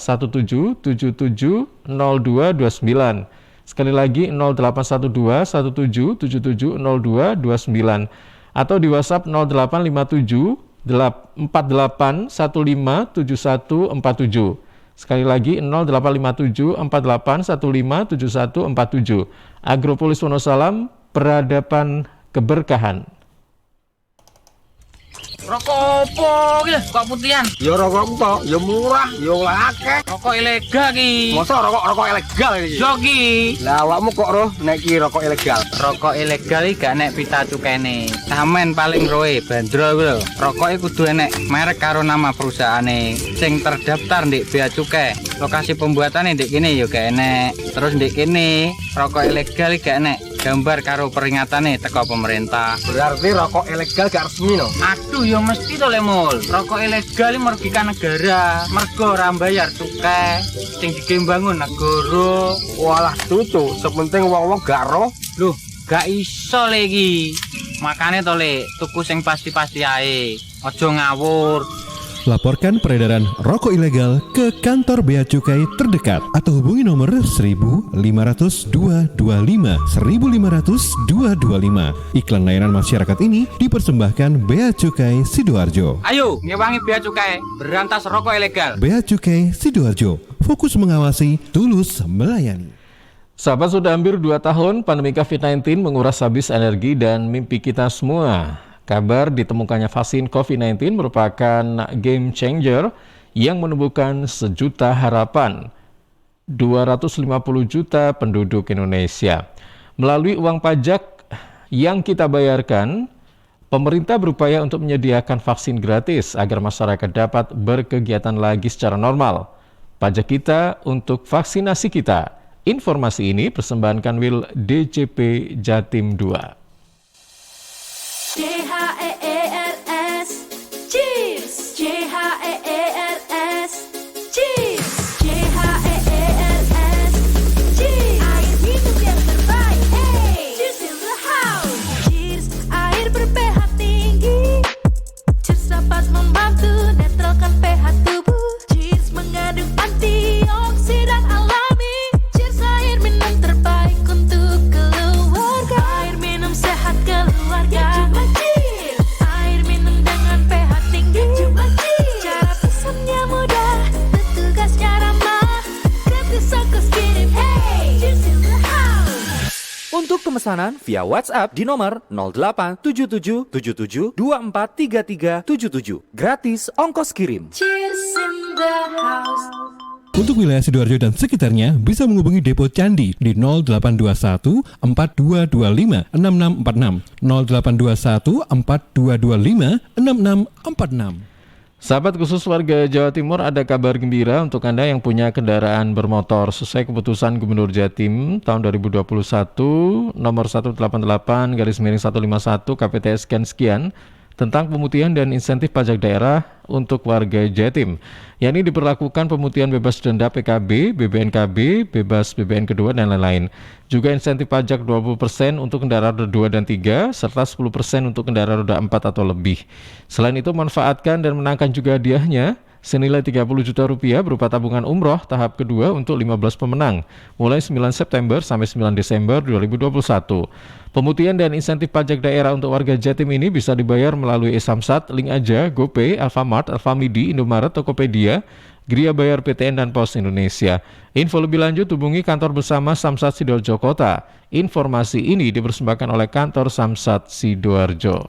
1777 0229. Sekali lagi 0812 1777 0229 atau di WhatsApp 0857 4815 7147. Sekali lagi 0857 4815 7147. Agropolis Wonosalam, peradaban keberkahan. Rokok opo ki lho, kok putihan? Ya rokok kok, ya murah, ya akeh. Rokok ilegal ki. Masa rokok ilegal iki? Yo ki. Lah awakmu kok roh nek iki rokok ilegal? Rokok ilegal iki gak nek pita cukene. Samen paling roe bandrol kuwi lho. Rokoke kudu enek merek karo nama perusahaane sing terdaftar ndek bea cukai. Lokasi pembuatane ndek kene yo gak enek. Terus ndek kene rokok ilegal gak enek gambar karo peringatane teko pemerintah. Berarti rokok ilegal gak resmi no? Aduh yo mesti to le Mul. Rokok ilegal iki merugikan negara. Mergo ora bayar cukai sing digembangun negara. Walah tutu, sepenting wong-wong gak roh. Loh, gak iso le iki. Makane to le tuku sing pasti-pasti ae. Aja ngawur. Laporkan peredaran rokok ilegal ke kantor Bea Cukai terdekat atau hubungi nomor 1.500 225 1.500 225. Iklan layanan masyarakat ini dipersembahkan Bea Cukai Sidoarjo. Ayo, ngewangi bea cukai, berantas rokok ilegal. Bea Cukai Sidoarjo, fokus mengawasi, tulus melayani. Sahabat, sudah hampir 2 tahun pandemi COVID-19 menguras habis energi dan mimpi kita semua. Kabar ditemukannya vaksin COVID-19 merupakan game changer yang menumbuhkan sejuta harapan 250 juta penduduk Indonesia. Melalui uang pajak yang kita bayarkan, pemerintah berupaya untuk menyediakan vaksin gratis agar masyarakat dapat berkegiatan lagi secara normal. Pajak kita untuk vaksinasi kita. Informasi ini persembahan Kanwil DCP Jatim 2. CHEERS Cheers, CHEERS Cheers, CHEERS Cheers, air minum yang terbaik. Hey, cheers in the house. Cheers, air ber-pH tinggi. Cheers dapat membantu netralkan pH tubuh. Cheers mengandung antioksidan alami. Cheers, air minum terbaik untuk keluarga. Air minum sehat keluarga. Air minum dengan pH tinggi. Cara pesannya mudah, petugasnya ramah. Gratis ongkos kirim. Hey, cheers in the house. Untuk pemesanan via WhatsApp di nomor 087777243377. Gratis ongkos kirim. Cheers in the house. Untuk wilayah Sidoarjo dan sekitarnya bisa menghubungi Depo Candi di 0821 4225 6646 0821 4225 6646. Sahabat, khusus warga Jawa Timur, ada kabar gembira untuk Anda yang punya kendaraan bermotor. Sesuai keputusan Gubernur Jatim tahun 2021 nomor 188/151 KPTS sekian tentang pemutihan dan insentif pajak daerah untuk warga Jatim, yakni diberlakukan pemutihan bebas denda PKB, BBNKB, bebas BBN kedua, dan lain-lain. Juga insentif pajak 20% untuk kendaraan roda 2 dan 3, serta 10% untuk kendaraan roda 4 atau lebih. Selain itu, manfaatkan dan menangkan juga hadiahnya senilai 30 juta rupiah berupa tabungan umroh tahap kedua untuk 15 pemenang mulai 9 September sampai 9 Desember 2021. Pemutihan dan insentif pajak daerah untuk warga Jatim ini bisa dibayar melalui e-Samsat, Link Aja, GoPay, Alfamart, Alfamidi, Indomaret, Tokopedia, Gria Bayar PTN dan Pos Indonesia. Info lebih lanjut hubungi kantor bersama Samsat Sidoarjo Kota. Informasi ini dipersembahkan oleh kantor Samsat Sidoarjo.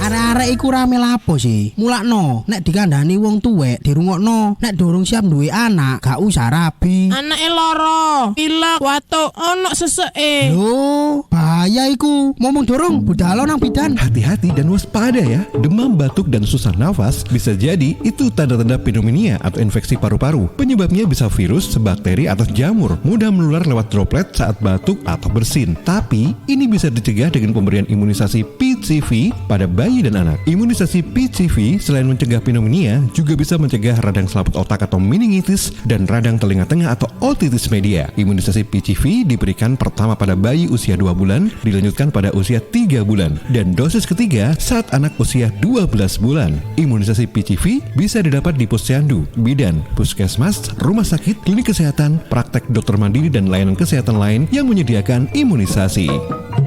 Arek-arek iku rame lapo sih? Mulakno, nek dikandani wong tuwek dirungokno, nek durung siap duwe anak, gak usah rabi. Anake loro, pilek, watuk, ono seseke. Loh, bahaya iku. Ngomong dorong, budal nang bidan. Hati-hati dan waspada ya. Demam, batuk, dan susah nafas bisa jadi itu tanda-tanda pneumonia atau infeksi paru-paru. Penyebabnya bisa virus, bakteri, atau jamur. Mudah menular lewat droplet saat batuk atau bersin. Tapi, ini bisa dicegah dengan pemberian imunisasi PCV pada bayi dan anak. Imunisasi PCV selain mencegah pneumonia, juga bisa mencegah radang selaput otak atau meningitis dan radang telinga tengah atau otitis media. Imunisasi PCV diberikan pertama pada bayi usia 2 bulan, dilanjutkan pada usia 3 bulan, dan dosis ketiga saat anak usia 12 bulan. Imunisasi PCV bisa didapat di posyandu, bidan, puskesmas, rumah sakit, klinik kesehatan, praktek dokter mandiri, dan layanan kesehatan lain yang menyediakan imunisasi.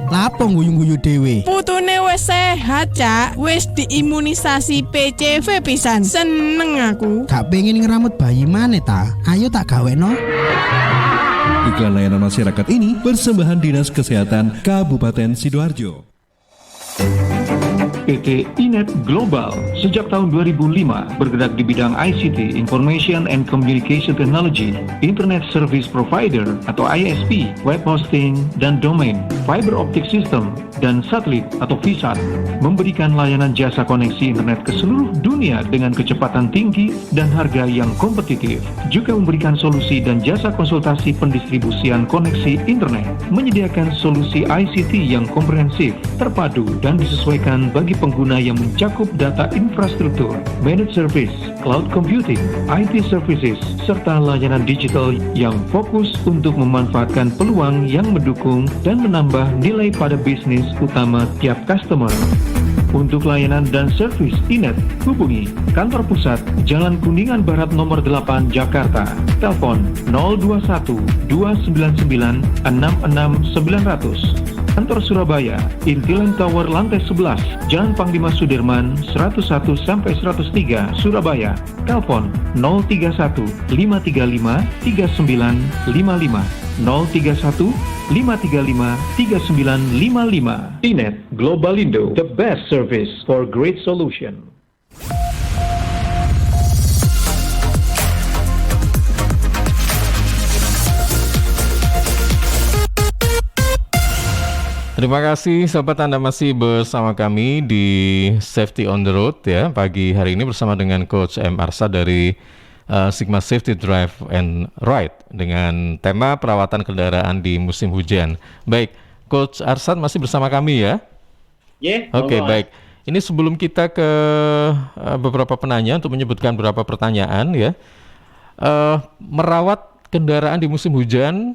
Lapo guyu-guyu dewe. Putune wis sehat, Cak. Wis diimunisasi PCV pisan. Seneng aku. Gak pengen ngeramut bayi maneh ta? Ayo tak gaweno. Iklan layanan masyarakat ini persembahan Dinas Kesehatan Kabupaten Sidoarjo. PT Inet Global sejak tahun 2005 bergerak di bidang ICT, Information and Communication Technology, Internet Service Provider atau ISP, web hosting dan domain, fiber optic system, dan satelit atau VSAT, memberikan layanan jasa koneksi internet ke seluruh dunia dengan kecepatan tinggi dan harga yang kompetitif. Juga memberikan solusi dan jasa konsultasi pendistribusian koneksi internet, menyediakan solusi ICT yang komprehensif, terpadu, dan disesuaikan bagi pengguna yang mencakup data infrastruktur, managed service, cloud computing, IT services, serta layanan digital yang fokus untuk memanfaatkan peluang yang mendukung dan menambah nilai pada bisnis utama tiap customer. Untuk layanan dan servis Inet, hubungi kantor pusat Jalan Kuningan Barat nomor 8 Jakarta. Telepon 021 299 66900. Kantor Surabaya, Intiland Tower lantai 11, Jalan Panglima Sudirman 101 sampai 103 Surabaya. Telepon 031 535 3955 031 535 3955. Inet Globalindo, the best service for great solution. Terima kasih sahabat, Anda masih bersama kami di Safety on the Road ya. Pagi hari ini bersama dengan Coach M. Arsad dari Sigma Safety Drive and Ride dengan tema perawatan kendaraan di musim hujan. Baik, Coach Arsad masih bersama kami ya? Yeah, Oke, baik. Ini sebelum kita ke beberapa penanya untuk menyebutkan beberapa pertanyaan ya. Merawat kendaraan di musim hujan,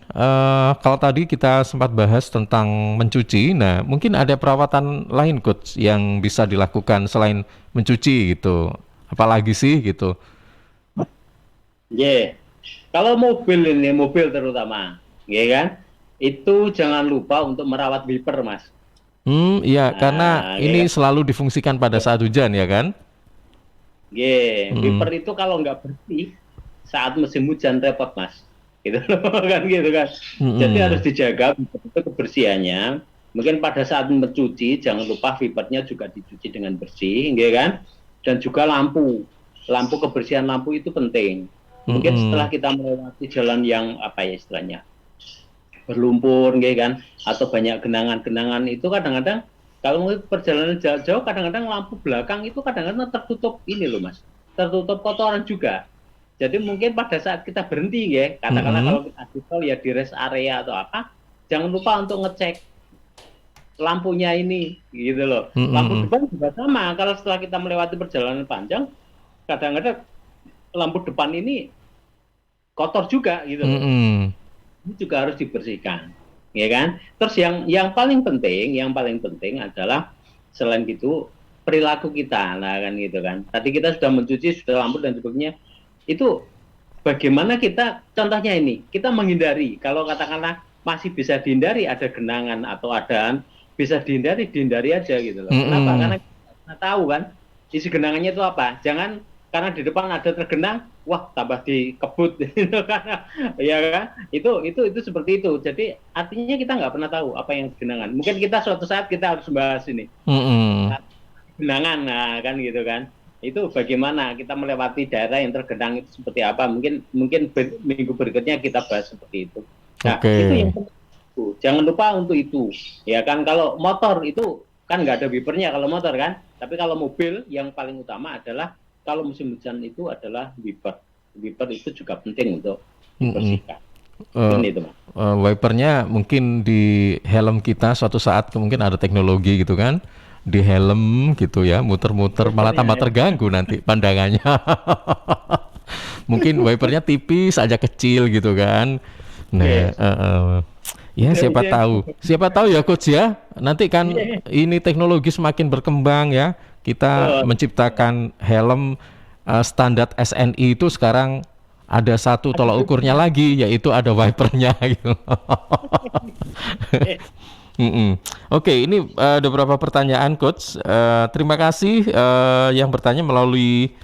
kalau tadi kita sempat bahas tentang mencuci, nah mungkin ada perawatan lain Coach yang bisa dilakukan selain mencuci gitu, apalagi sih gitu? Kalau mobil terutama, ya kan, itu jangan lupa untuk merawat wiper, Mas. Iya, karena ini selalu difungsikan pada saat hujan ya kan? Wiper itu kalau nggak bersih saat musim hujan repot, Mas. Gitu kan, gitu kan. Jadi harus dijaga kebersihannya. Mungkin pada saat mencuci jangan lupa wipernya juga dicuci dengan bersih, ya kan? Dan juga lampu kebersihan lampu itu penting. Mungkin setelah kita melewati jalan yang istilahnya berlumpur, ya kan? Atau banyak genangan-genangan itu kadang-kadang kalau perjalanan jauh kadang-kadang lampu belakang itu kadang-kadang tertutup ini loh, Mas. Tertutup kotoran juga. Jadi mungkin pada saat kita berhenti ya, katakanlah kalau kita di tol ya di rest area atau apa, jangan lupa untuk ngecek lampunya ini, gitu loh. Lampu depan juga sama, kalau setelah kita melewati perjalanan panjang, kadang-kadang lampu depan ini kotor juga, gitu loh. Ini juga harus dibersihkan, ya kan? Terus yang paling penting adalah selain itu perilaku kita, nah kan gitu kan. Tadi kita sudah mencuci, sudah lampu dan sebagainya. Itu bagaimana kita, contohnya ini, kita menghindari. Kalau katakanlah masih bisa dihindari, ada genangan atau adaan, bisa dihindari aja gitu loh. Kenapa? Karena kita tahu kan isi genangannya itu apa. Jangan karena di depan ada tergenang, wah tambah dikebut gitu kan. Ya kan? Itu seperti itu. Jadi artinya kita nggak pernah tahu apa yang genangan. Mungkin kita suatu saat kita harus bahas ini. Genangan, nah kan gitu kan. Itu bagaimana kita melewati daerah yang tergenang itu seperti apa. Mungkin minggu berikutnya kita bahas seperti itu. Nah, itu yang penting. Jangan lupa untuk itu. Ya kan, kalau motor itu kan nggak ada wipernya kalau motor kan. Tapi kalau mobil yang paling utama adalah kalau musim hujan itu adalah wiper. Wiper itu juga penting untuk dibersihkan. Itu, wipernya mungkin di helm kita suatu saat mungkin ada teknologi gitu kan. Di helm gitu ya, muter-muter malah tambah terganggu nanti pandangannya. Mungkin wipernya tipis aja, kecil gitu kan. Nah, ya siapa tahu ya coach ya. Nanti kan ini teknologi semakin berkembang ya. Kita menciptakan helm standar SNI itu sekarang ada satu tolak ukurnya lagi, yaitu ada wipernya gitu. Oke, ini ada beberapa pertanyaan coach. Terima kasih yang bertanya melalui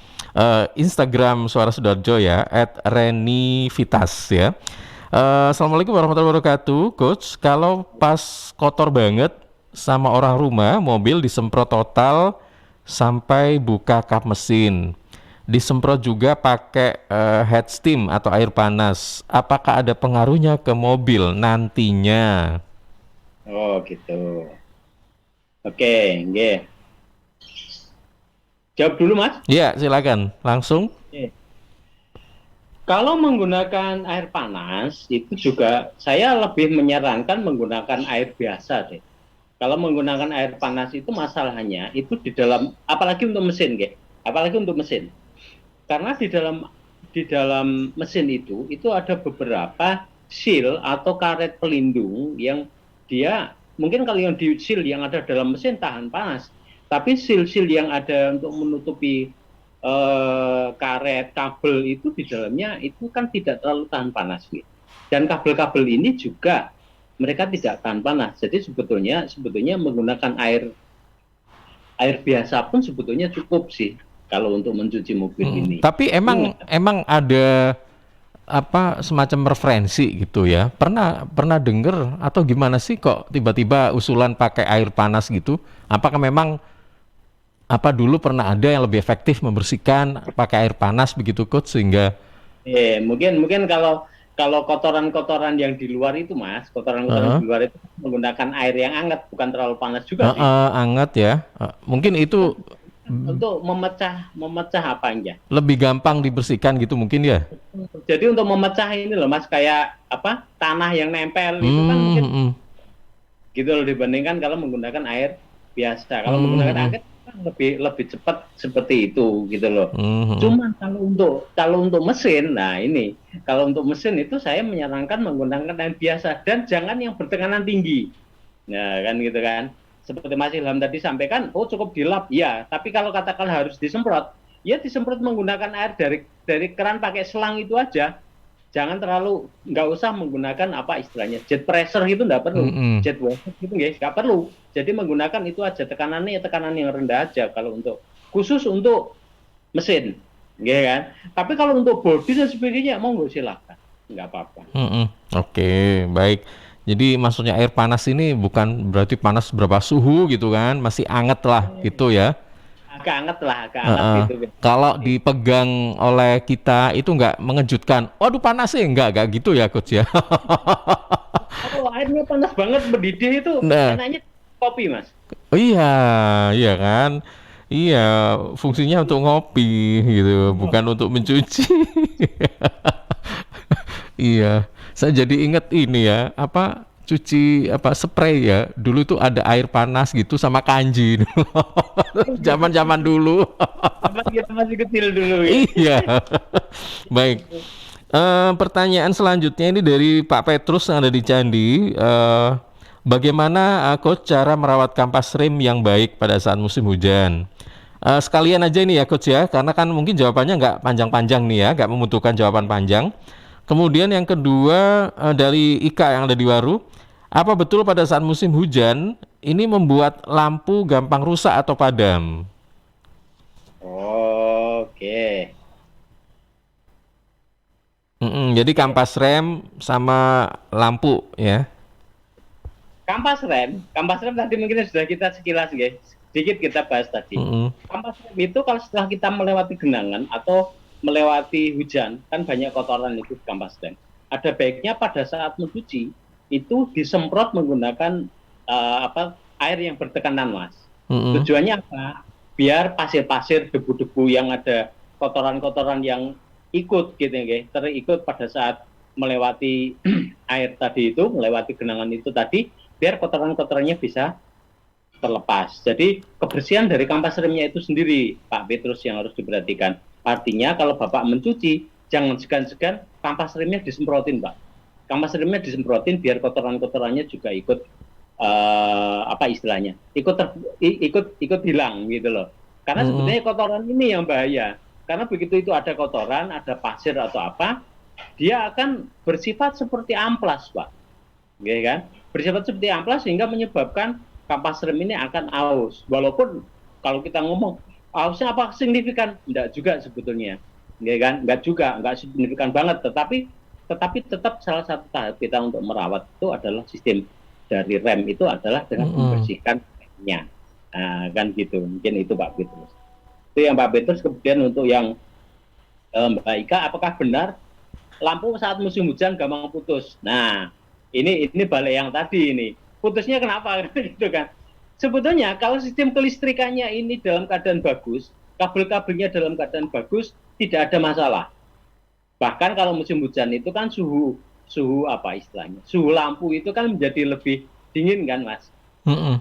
Instagram Suara Sidoarjo ya, @renivitas ya. Assalamualaikum warahmatullahi wabarakatuh, coach. Kalau pas kotor banget sama orang rumah, mobil disemprot total sampai buka kap mesin. Disemprot juga pakai head steam atau air panas. Apakah ada pengaruhnya ke mobil nantinya? Oh gitu. Oke, nggih. Jawab dulu Mas. Iya, silakan. Langsung. Kalau menggunakan air panas itu juga saya lebih menyarankan menggunakan air biasa deh. Kalau menggunakan air panas itu masalahnya itu di dalam, apalagi untuk mesin, apalagi untuk mesin. Karena di dalam mesin itu ada beberapa seal atau karet pelindung yang dia mungkin kalau yang di seal yang ada dalam mesin tahan panas, tapi seal-seal yang ada untuk menutupi karet kabel itu di dalamnya itu kan tidak terlalu tahan panas, dan kabel-kabel ini juga mereka tidak tahan panas. Jadi sebetulnya menggunakan air biasa pun sebetulnya cukup sih kalau untuk mencuci mobil ini. Tapi emang ada apa semacam referensi gitu ya? Pernah dengar atau gimana sih kok tiba-tiba usulan pakai air panas gitu? Apakah memang dulu pernah ada yang lebih efektif membersihkan pakai air panas begitu coach sehingga mungkin kalau kotoran-kotoran yang di luar itu Mas, kotoran-kotoran di luar itu menggunakan air yang hangat, bukan terlalu panas juga sih. Hangat ya. Mungkin itu untuk memecah apa ya? Lebih gampang dibersihkan gitu mungkin ya. Jadi untuk memecah ini loh Mas, kayak apa? Tanah yang nempel itu kan mungkin gitu loh, dibandingkan kalau menggunakan air biasa. Kalau menggunakan hangat lebih cepat seperti itu gitu loh. Cuman kalau untuk mesin, nah ini kalau untuk mesin itu saya menyarankan menggunakan air biasa dan jangan yang bertekanan tinggi. Nah kan gitu kan. Seperti Mas Ilham tadi sampaikan, cukup dilap ya. Tapi kalau katakan harus disemprot, ya disemprot menggunakan air dari keran pakai selang itu aja. Jangan nggak usah menggunakan apa istilahnya jet pressure itu nggak perlu, jet water gitu nggak perlu. Jadi menggunakan itu aja, tekanannya tekanan yang rendah aja kalau khusus untuk mesin, ya kan. Tapi kalau untuk bodi dan sebagainya monggo silakan, nggak apa-apa. Oke, baik. Jadi maksudnya air panas ini bukan berarti panas berapa suhu gitu kan, masih anget lah gitu ya. Agak anget gitu. Kalau dipegang oleh kita itu nggak mengejutkan. Waduh panas sih, nggak gitu ya coach ya. Kalau airnya panas banget mendidih itu enaknya kopi Mas. Iya kan. Iya, fungsinya untuk ngopi gitu, bukan untuk mencuci. Iya, saya jadi ingat ini ya, cuci spray ya. Dulu tuh ada air panas gitu sama kanji. Zaman-zaman dulu. Kita masih kecil dulu ya. Iya. Baik. Pertanyaan selanjutnya ini dari Pak Petrus yang ada di Candi. bagaimana Coach cara merawat kampas rem yang baik pada saat musim hujan? Sekalian aja ini ya Coach ya, karena kan mungkin jawabannya nggak panjang-panjang nih ya, nggak membutuhkan jawaban panjang. Kemudian yang kedua dari Ika yang ada di Waru, apa betul pada saat musim hujan ini membuat lampu gampang rusak atau padam? Oke. Jadi kampas rem sama lampu ya. Kampas rem tadi mungkin sudah kita sekilas guys, sedikit kita bahas tadi. Kampas rem itu kalau setelah kita melewati genangan atau melewati hujan, kan banyak kotoran itu di kampas rem. Ada baiknya pada saat mencuci itu disemprot menggunakan air yang bertekanan, Mas. Tujuannya apa? Biar pasir-pasir, debu-debu yang ada, kotoran-kotoran yang ikut gitu ya, terikut pada saat melewati air tadi itu, melewati genangan itu tadi, biar kotoran-kotorannya bisa terlepas. Jadi kebersihan dari kampas remnya itu sendiri, Pak Petrus, yang harus diperhatikan. Artinya kalau Bapak mencuci, jangan segan-segan kampas remnya disemprotin, Pak. Kampas remnya disemprotin biar kotoran-kotorannya juga ikut istilahnya, ikut hilang gitu loh. Karena sebetulnya kotoran ini yang bahaya. Karena begitu itu ada kotoran, ada pasir atau apa, dia akan bersifat seperti amplas, Pak. Ya kan? Bersifat seperti amplas sehingga menyebabkan kampas rem ini akan aus. Walaupun kalau kita ngomong ausnya apa signifikan? Enggak juga sebetulnya. Ya kan? Enggak signifikan banget, tetapi tetap salah satu tahap kita untuk merawat itu adalah sistem dari rem itu adalah dengan membersihkan remnya. Nah, kan gitu. Mungkin itu Pak Petrus. Itu yang Pak Petrus. Kemudian untuk yang Mbak Ika, apakah benar lampu saat musim hujan gampang putus? Nah, ini balik yang tadi ini. Putusnya kenapa gitu kan? Sebetulnya kalau sistem kelistrikannya ini dalam keadaan bagus, kabel-kabelnya dalam keadaan bagus, tidak ada masalah. Bahkan kalau musim hujan itu kan suhu apa istilahnya? Suhu lampu itu kan menjadi lebih dingin kan, Mas?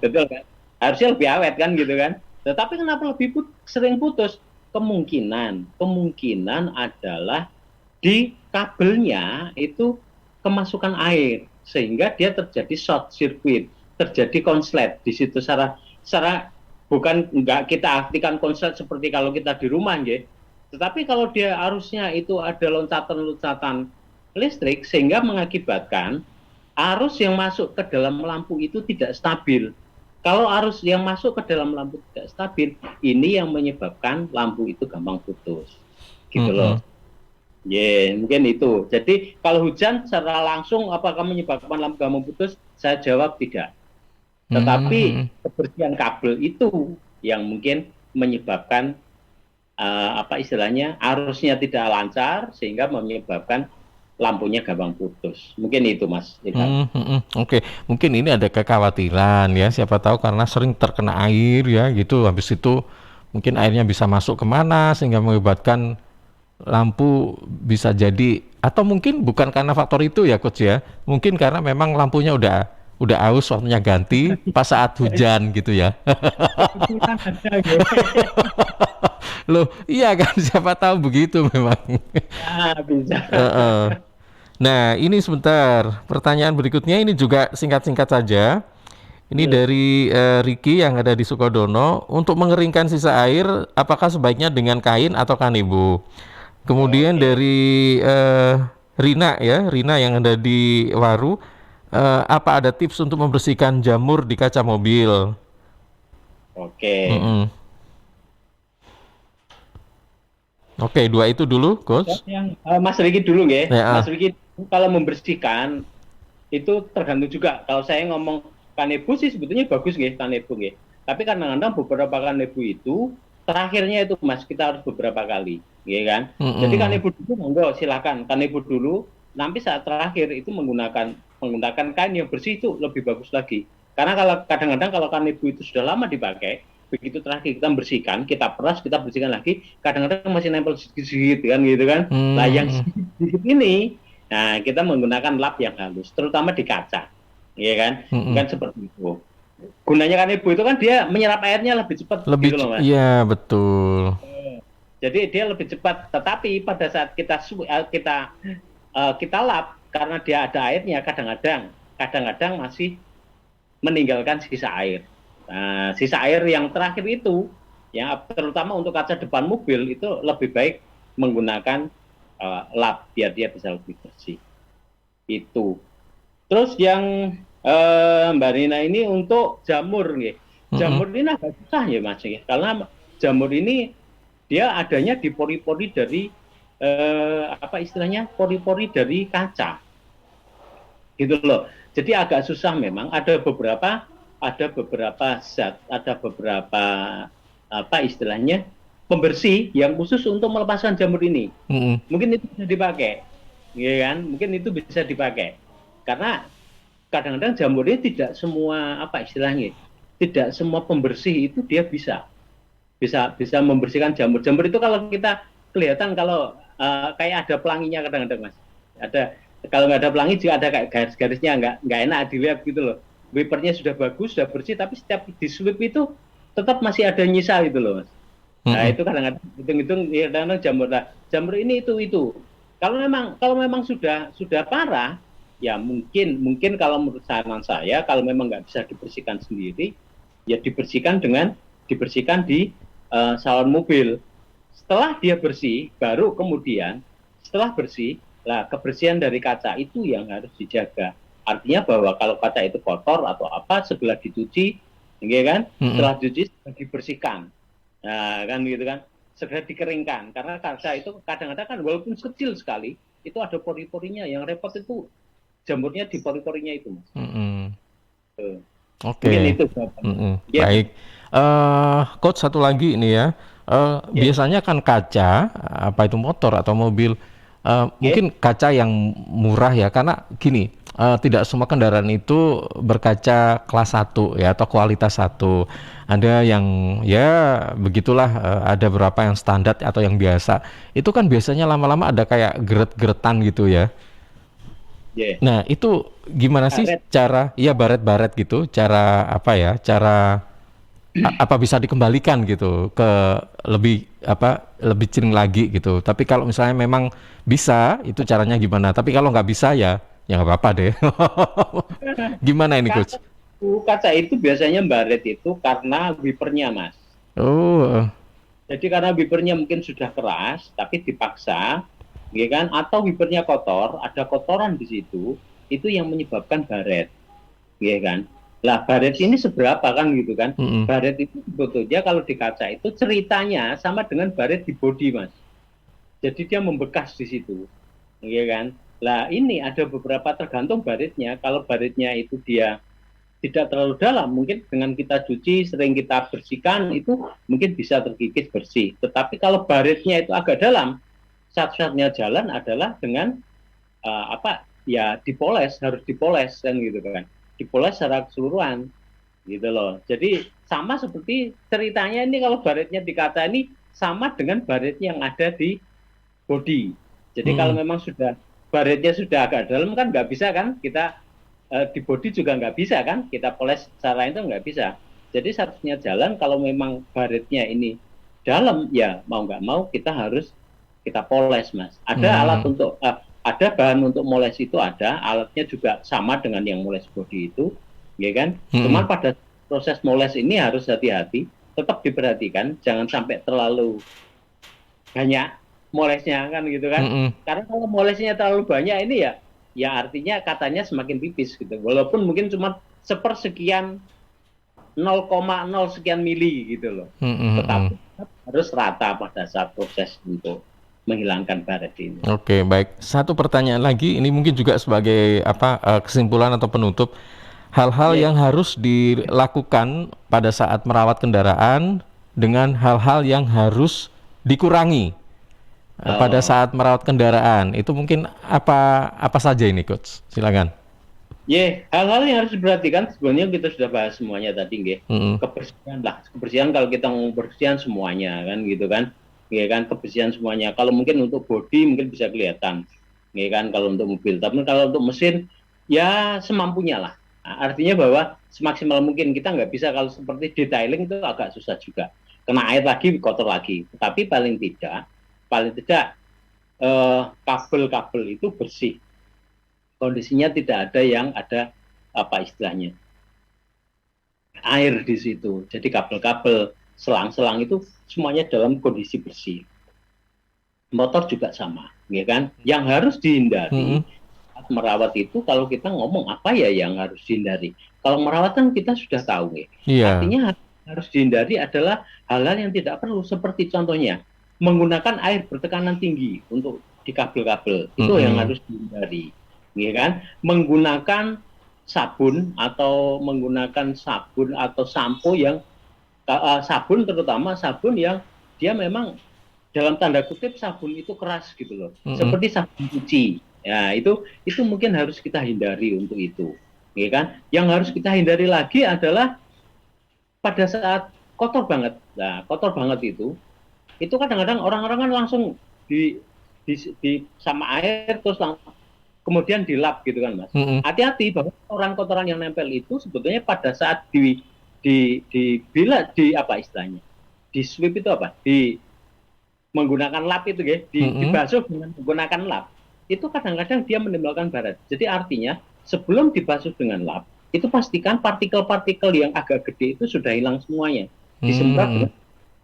Betul kan? Harusnya lebih awet kan gitu kan? Tetapi kenapa lebih sering putus? Kemungkinan adalah di kabelnya itu kemasukan air sehingga dia terjadi short circuit, terjadi konslet di situ. Secara bukan enggak kita artikan konslet seperti kalau kita di rumah nggih. Tetapi kalau dia arusnya itu ada loncatan-loncatan listrik sehingga mengakibatkan arus yang masuk ke dalam lampu itu tidak stabil. Kalau arus yang masuk ke dalam lampu tidak stabil, ini yang menyebabkan lampu itu gampang putus. Gitu loh. Mungkin itu. Jadi kalau hujan secara langsung apakah menyebabkan lampu gampang putus? Saya jawab tidak. Tetapi kebersihan kabel itu yang mungkin menyebabkan istilahnya arusnya tidak lancar sehingga menyebabkan lampunya gampang putus. Mungkin itu Mas. Oke, mungkin ini ada kekhawatiran ya, siapa tahu karena sering terkena air ya gitu, habis itu mungkin airnya bisa masuk kemana sehingga mengakibatkan lampu bisa jadi, atau mungkin bukan karena faktor itu ya Coach ya, mungkin karena memang lampunya udah aus, waktunya ganti pas saat hujan gitu ya. Loh, iya kan, siapa tahu begitu memang. Bisa. Nah, ini sebentar. Pertanyaan berikutnya ini juga singkat-singkat saja. Ini dari Ricky yang ada di Sukodono. Untuk mengeringkan sisa air, apakah sebaiknya dengan kain atau kanebo? Kemudian dari Rina ya, Rina yang ada di Waru. Apa ada tips untuk membersihkan jamur di kaca mobil? Oke. Oke, dua itu dulu, Coach. Mas Riki dulu nggih. Ya. Mas Riki, kalau membersihkan itu tergantung juga. Kalau saya ngomong kanebo sih sebetulnya bagus nggih, kanebo nggih. Tapi kadang-kadang beberapa kanebo itu terakhirnya itu Mas kita harus beberapa kali, nggih kan? Jadi kanebo dulu monggo silakan kanebo dulu. Nanti saat terakhir itu menggunakan kain yang bersih itu lebih bagus lagi. Karena kalau kadang-kadang kalau kanebo itu sudah lama dipakai, begitu terakhir kita bersihkan, kita peras, kita bersihkan lagi, kadang-kadang masih nempel sedikit kan gitu kan. Nah yang sedikit ini, nah kita menggunakan lap yang halus, terutama di kaca, ya kan, kan seperti itu. Gunanya kanebo itu kan dia menyerap airnya lebih cepat, gitu loh Mas. Iya betul. Jadi dia lebih cepat, tetapi pada saat kita lap karena dia ada airnya, kadang-kadang masih meninggalkan sisa air. Nah, sisa air yang terakhir itu, yang terutama untuk kaca depan mobil itu lebih baik menggunakan lap biar dia bisa lebih bersih. Itu. Terus yang Mbak Rina ini untuk jamur, nih. Jamur ini agak susah ya Mas, ya. Karena jamur ini dia adanya di pori-pori dari pori-pori dari kaca, gitu loh. Jadi agak susah memang. Ada beberapa zat, ada beberapa pembersih yang khusus untuk melepaskan jamur ini. Mungkin itu bisa dipakai, ya kan? Mungkin itu bisa dipakai. Karena kadang-kadang jamur ini tidak semua tidak semua pembersih itu dia bisa membersihkan jamur. Jamur itu kalau kita kelihatan kalau kayak ada pelanginya kadang-kadang Mas. Kalau nggak ada pelangi juga ada kayak garis-garisnya nggak enak dilihat gitu loh. Wipernya sudah bagus, sudah bersih, tapi setiap di sweep itu tetap masih ada nyisa gitu loh Mas. Nah itu kadang-kadang hitung-hitung ya, kadang-kadang jamur ini itu. Kalau memang sudah parah, ya mungkin kalau menurut saran saya kalau memang nggak bisa dibersihkan sendiri, ya dibersihkan di salon mobil. Setelah dia bersih, baru kemudian setelah bersih, kebersihan dari kaca itu yang harus dijaga. Artinya bahwa kalau kaca itu kotor atau apa, setelah dicuci, ya kan? Setelah dicuci, dibersihkan. Nah, kan gitu kan? Segera dikeringkan. Karena kaca itu kadang-kadang kan walaupun kecil sekali, itu ada pori-porinya. Yang repot itu jamurnya di pori-porinya itu. Oke. Ya. Baik. Coach, satu lagi ini ya. Biasanya kan kaca, apa itu motor atau mobil, mungkin kaca yang murah ya, karena gini, tidak semua kendaraan itu berkaca kelas 1 ya atau kualitas 1. Ada yang ya begitulah, ada beberapa yang standar atau yang biasa. Itu kan biasanya lama-lama ada kayak geret-geretan gitu ya. Nah, itu gimana sih cara baret-baret gitu, cara apa bisa dikembalikan gitu ke lebih cering lagi gitu. Tapi kalau misalnya memang bisa, itu caranya gimana? Tapi kalau nggak bisa ya nggak apa-apa deh. Gimana ini Coach? Kaca itu biasanya baret itu karena wipernya Mas. Jadi karena wipernya mungkin sudah keras tapi dipaksa, ya kan? Atau wipernya kotor, ada kotoran di situ, itu yang menyebabkan baret, ya kan? Lah baret ini seberapa kan gitu kan? Baret itu sebetulnya kalau di kaca itu ceritanya sama dengan baret di bodi Mas. Jadi dia membekas di situ, ya kan? Lah ini ada beberapa tergantung baretnya. Kalau baretnya itu dia tidak terlalu dalam, mungkin dengan kita cuci, sering kita bersihkan itu mungkin bisa terkikis bersih. Tetapi kalau baretnya itu agak dalam, satu-satunya jalan adalah dengan dipoles, harus dipoles kan gitu kan. Dipoles secara keseluruhan gitu loh. Jadi sama seperti ceritanya ini kalau baretnya di kaca ini sama dengan baret yang ada di bodi. Jadi kalau memang baretnya sudah agak dalam kan nggak bisa kan kita di bodi juga nggak bisa kan kita poles secara itu nggak bisa. Jadi satunya jalan kalau memang baretnya ini dalam ya mau nggak mau kita harus kita poles Mas. Ada alat untuk ada bahan untuk moles itu ada, alatnya juga sama dengan yang moles bodi itu, ya kan? Cuman pada proses moles ini harus hati-hati, tetap diperhatikan, jangan sampai terlalu banyak molesnya kan gitu kan? Karena kalau molesnya terlalu banyak ini ya artinya katanya semakin tipis gitu. Walaupun mungkin cuma sepersekian 0,0 sekian mili gitu loh. Tetapi harus rata pada saat proses untuk menghilangkan baret ini. Oke, baik. Satu pertanyaan lagi, ini mungkin juga sebagai kesimpulan atau penutup. Hal-hal yang harus dilakukan pada saat merawat kendaraan dengan hal-hal yang harus dikurangi pada saat merawat kendaraan. Itu mungkin apa saja ini, Coach? Silakan. Hal-hal yang harus diperhatikan sebenarnya kita sudah bahas semuanya tadi, nggih. Kebersihan kalau kita ngomong kebersihan semuanya kan gitu kan. Ya kan, kebersihan semuanya. Kalau mungkin untuk bodi mungkin bisa kelihatan, ya kan, kalau untuk mobil. Tapi kalau untuk mesin, ya semampunya lah. Nah, artinya bahwa semaksimal mungkin kita nggak bisa kalau seperti detailing itu agak susah juga. Kena air lagi, kotor lagi. Tapi paling tidak kabel-kabel itu bersih. Kondisinya tidak ada yang ada air di situ. Jadi kabel-kabel, selang-selang itu semuanya dalam kondisi bersih. Motor juga sama, ya kan? Yang harus dihindari saat merawat itu, kalau kita ngomong apa ya yang harus dihindari. Kalau merawat kan kita sudah tahu, ya. Iya. Artinya harus dihindari adalah hal-hal yang tidak perlu, seperti contohnya menggunakan air bertekanan tinggi untuk di kabel-kabel, itu yang harus dihindari, ya kan? Menggunakan sabun atau sampo yang sabun, terutama sabun yang dia memang dalam tanda kutip sabun itu keras gitu loh, seperti sabun cuci. Ya, itu mungkin harus kita hindari untuk itu, ya kan? Yang harus kita hindari lagi adalah pada saat kotor banget. Nah, kotor banget itu kadang-kadang orang-orang kan langsung di sama air terus langsung kemudian dilap gitu kan, Mas. Hati-hati bahwa kotoran-kotoran yang nempel itu sebetulnya pada saat apa istilahnya? Di sweep itu apa? Menggunakan lap itu ya, dibasuh dengan menggunakan lap. Itu kadang-kadang dia menimbulkan baret. Jadi artinya sebelum dibasuh dengan lap, itu pastikan partikel-partikel yang agak gede itu sudah hilang semuanya. Disemprot dengan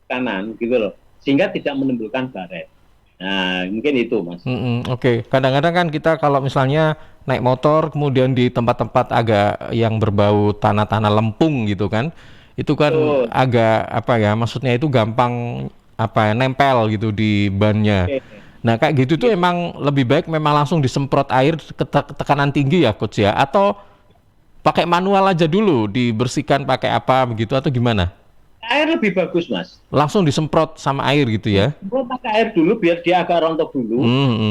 kanan gitu loh. Sehingga tidak menimbulkan baret. Nah, mungkin itu, Mas. Oke. Kadang-kadang kan kita kalau misalnya naik motor kemudian di tempat-tempat agak yang berbau tanah-tanah lempung gitu kan. Itu kan agak apa ya? Maksudnya itu gampang nempel gitu di bannya. Nah, kayak gitu tuh emang lebih baik memang langsung disemprot air tekanan tinggi ya, Coach ya, atau pakai manual aja dulu, dibersihkan pakai apa begitu atau gimana? Air lebih bagus, Mas. Langsung disemprot sama air gitu ya? Pakai air dulu biar dia agak rontok dulu,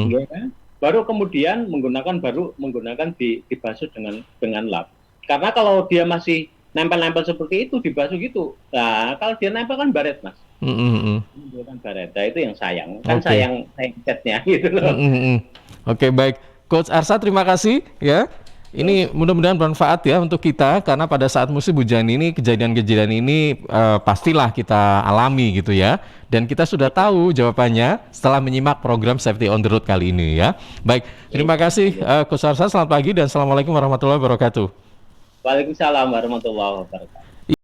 ya kan? Baru kemudian menggunakan dibasuh dengan lap. Karena kalau dia masih nempel-nempel seperti itu dibasuh gitu, nah kalau dia nempel kan baret, Mas. Menimbulkan baret. Nah, itu yang sayang. Kan sayang catnya gitu loh. Oke, baik. Coach Arsa, terima kasih ya. Ini mudah-mudahan bermanfaat ya untuk kita, karena pada saat musim hujan ini kejadian-kejadian ini pastilah kita alami gitu ya. Dan kita sudah tahu jawabannya setelah menyimak program Safety on the Road kali ini ya. Baik, terima kasih Coach Arsa, selamat pagi dan Assalamualaikum warahmatullahi wabarakatuh. Waalaikumsalam warahmatullahi wabarakatuh.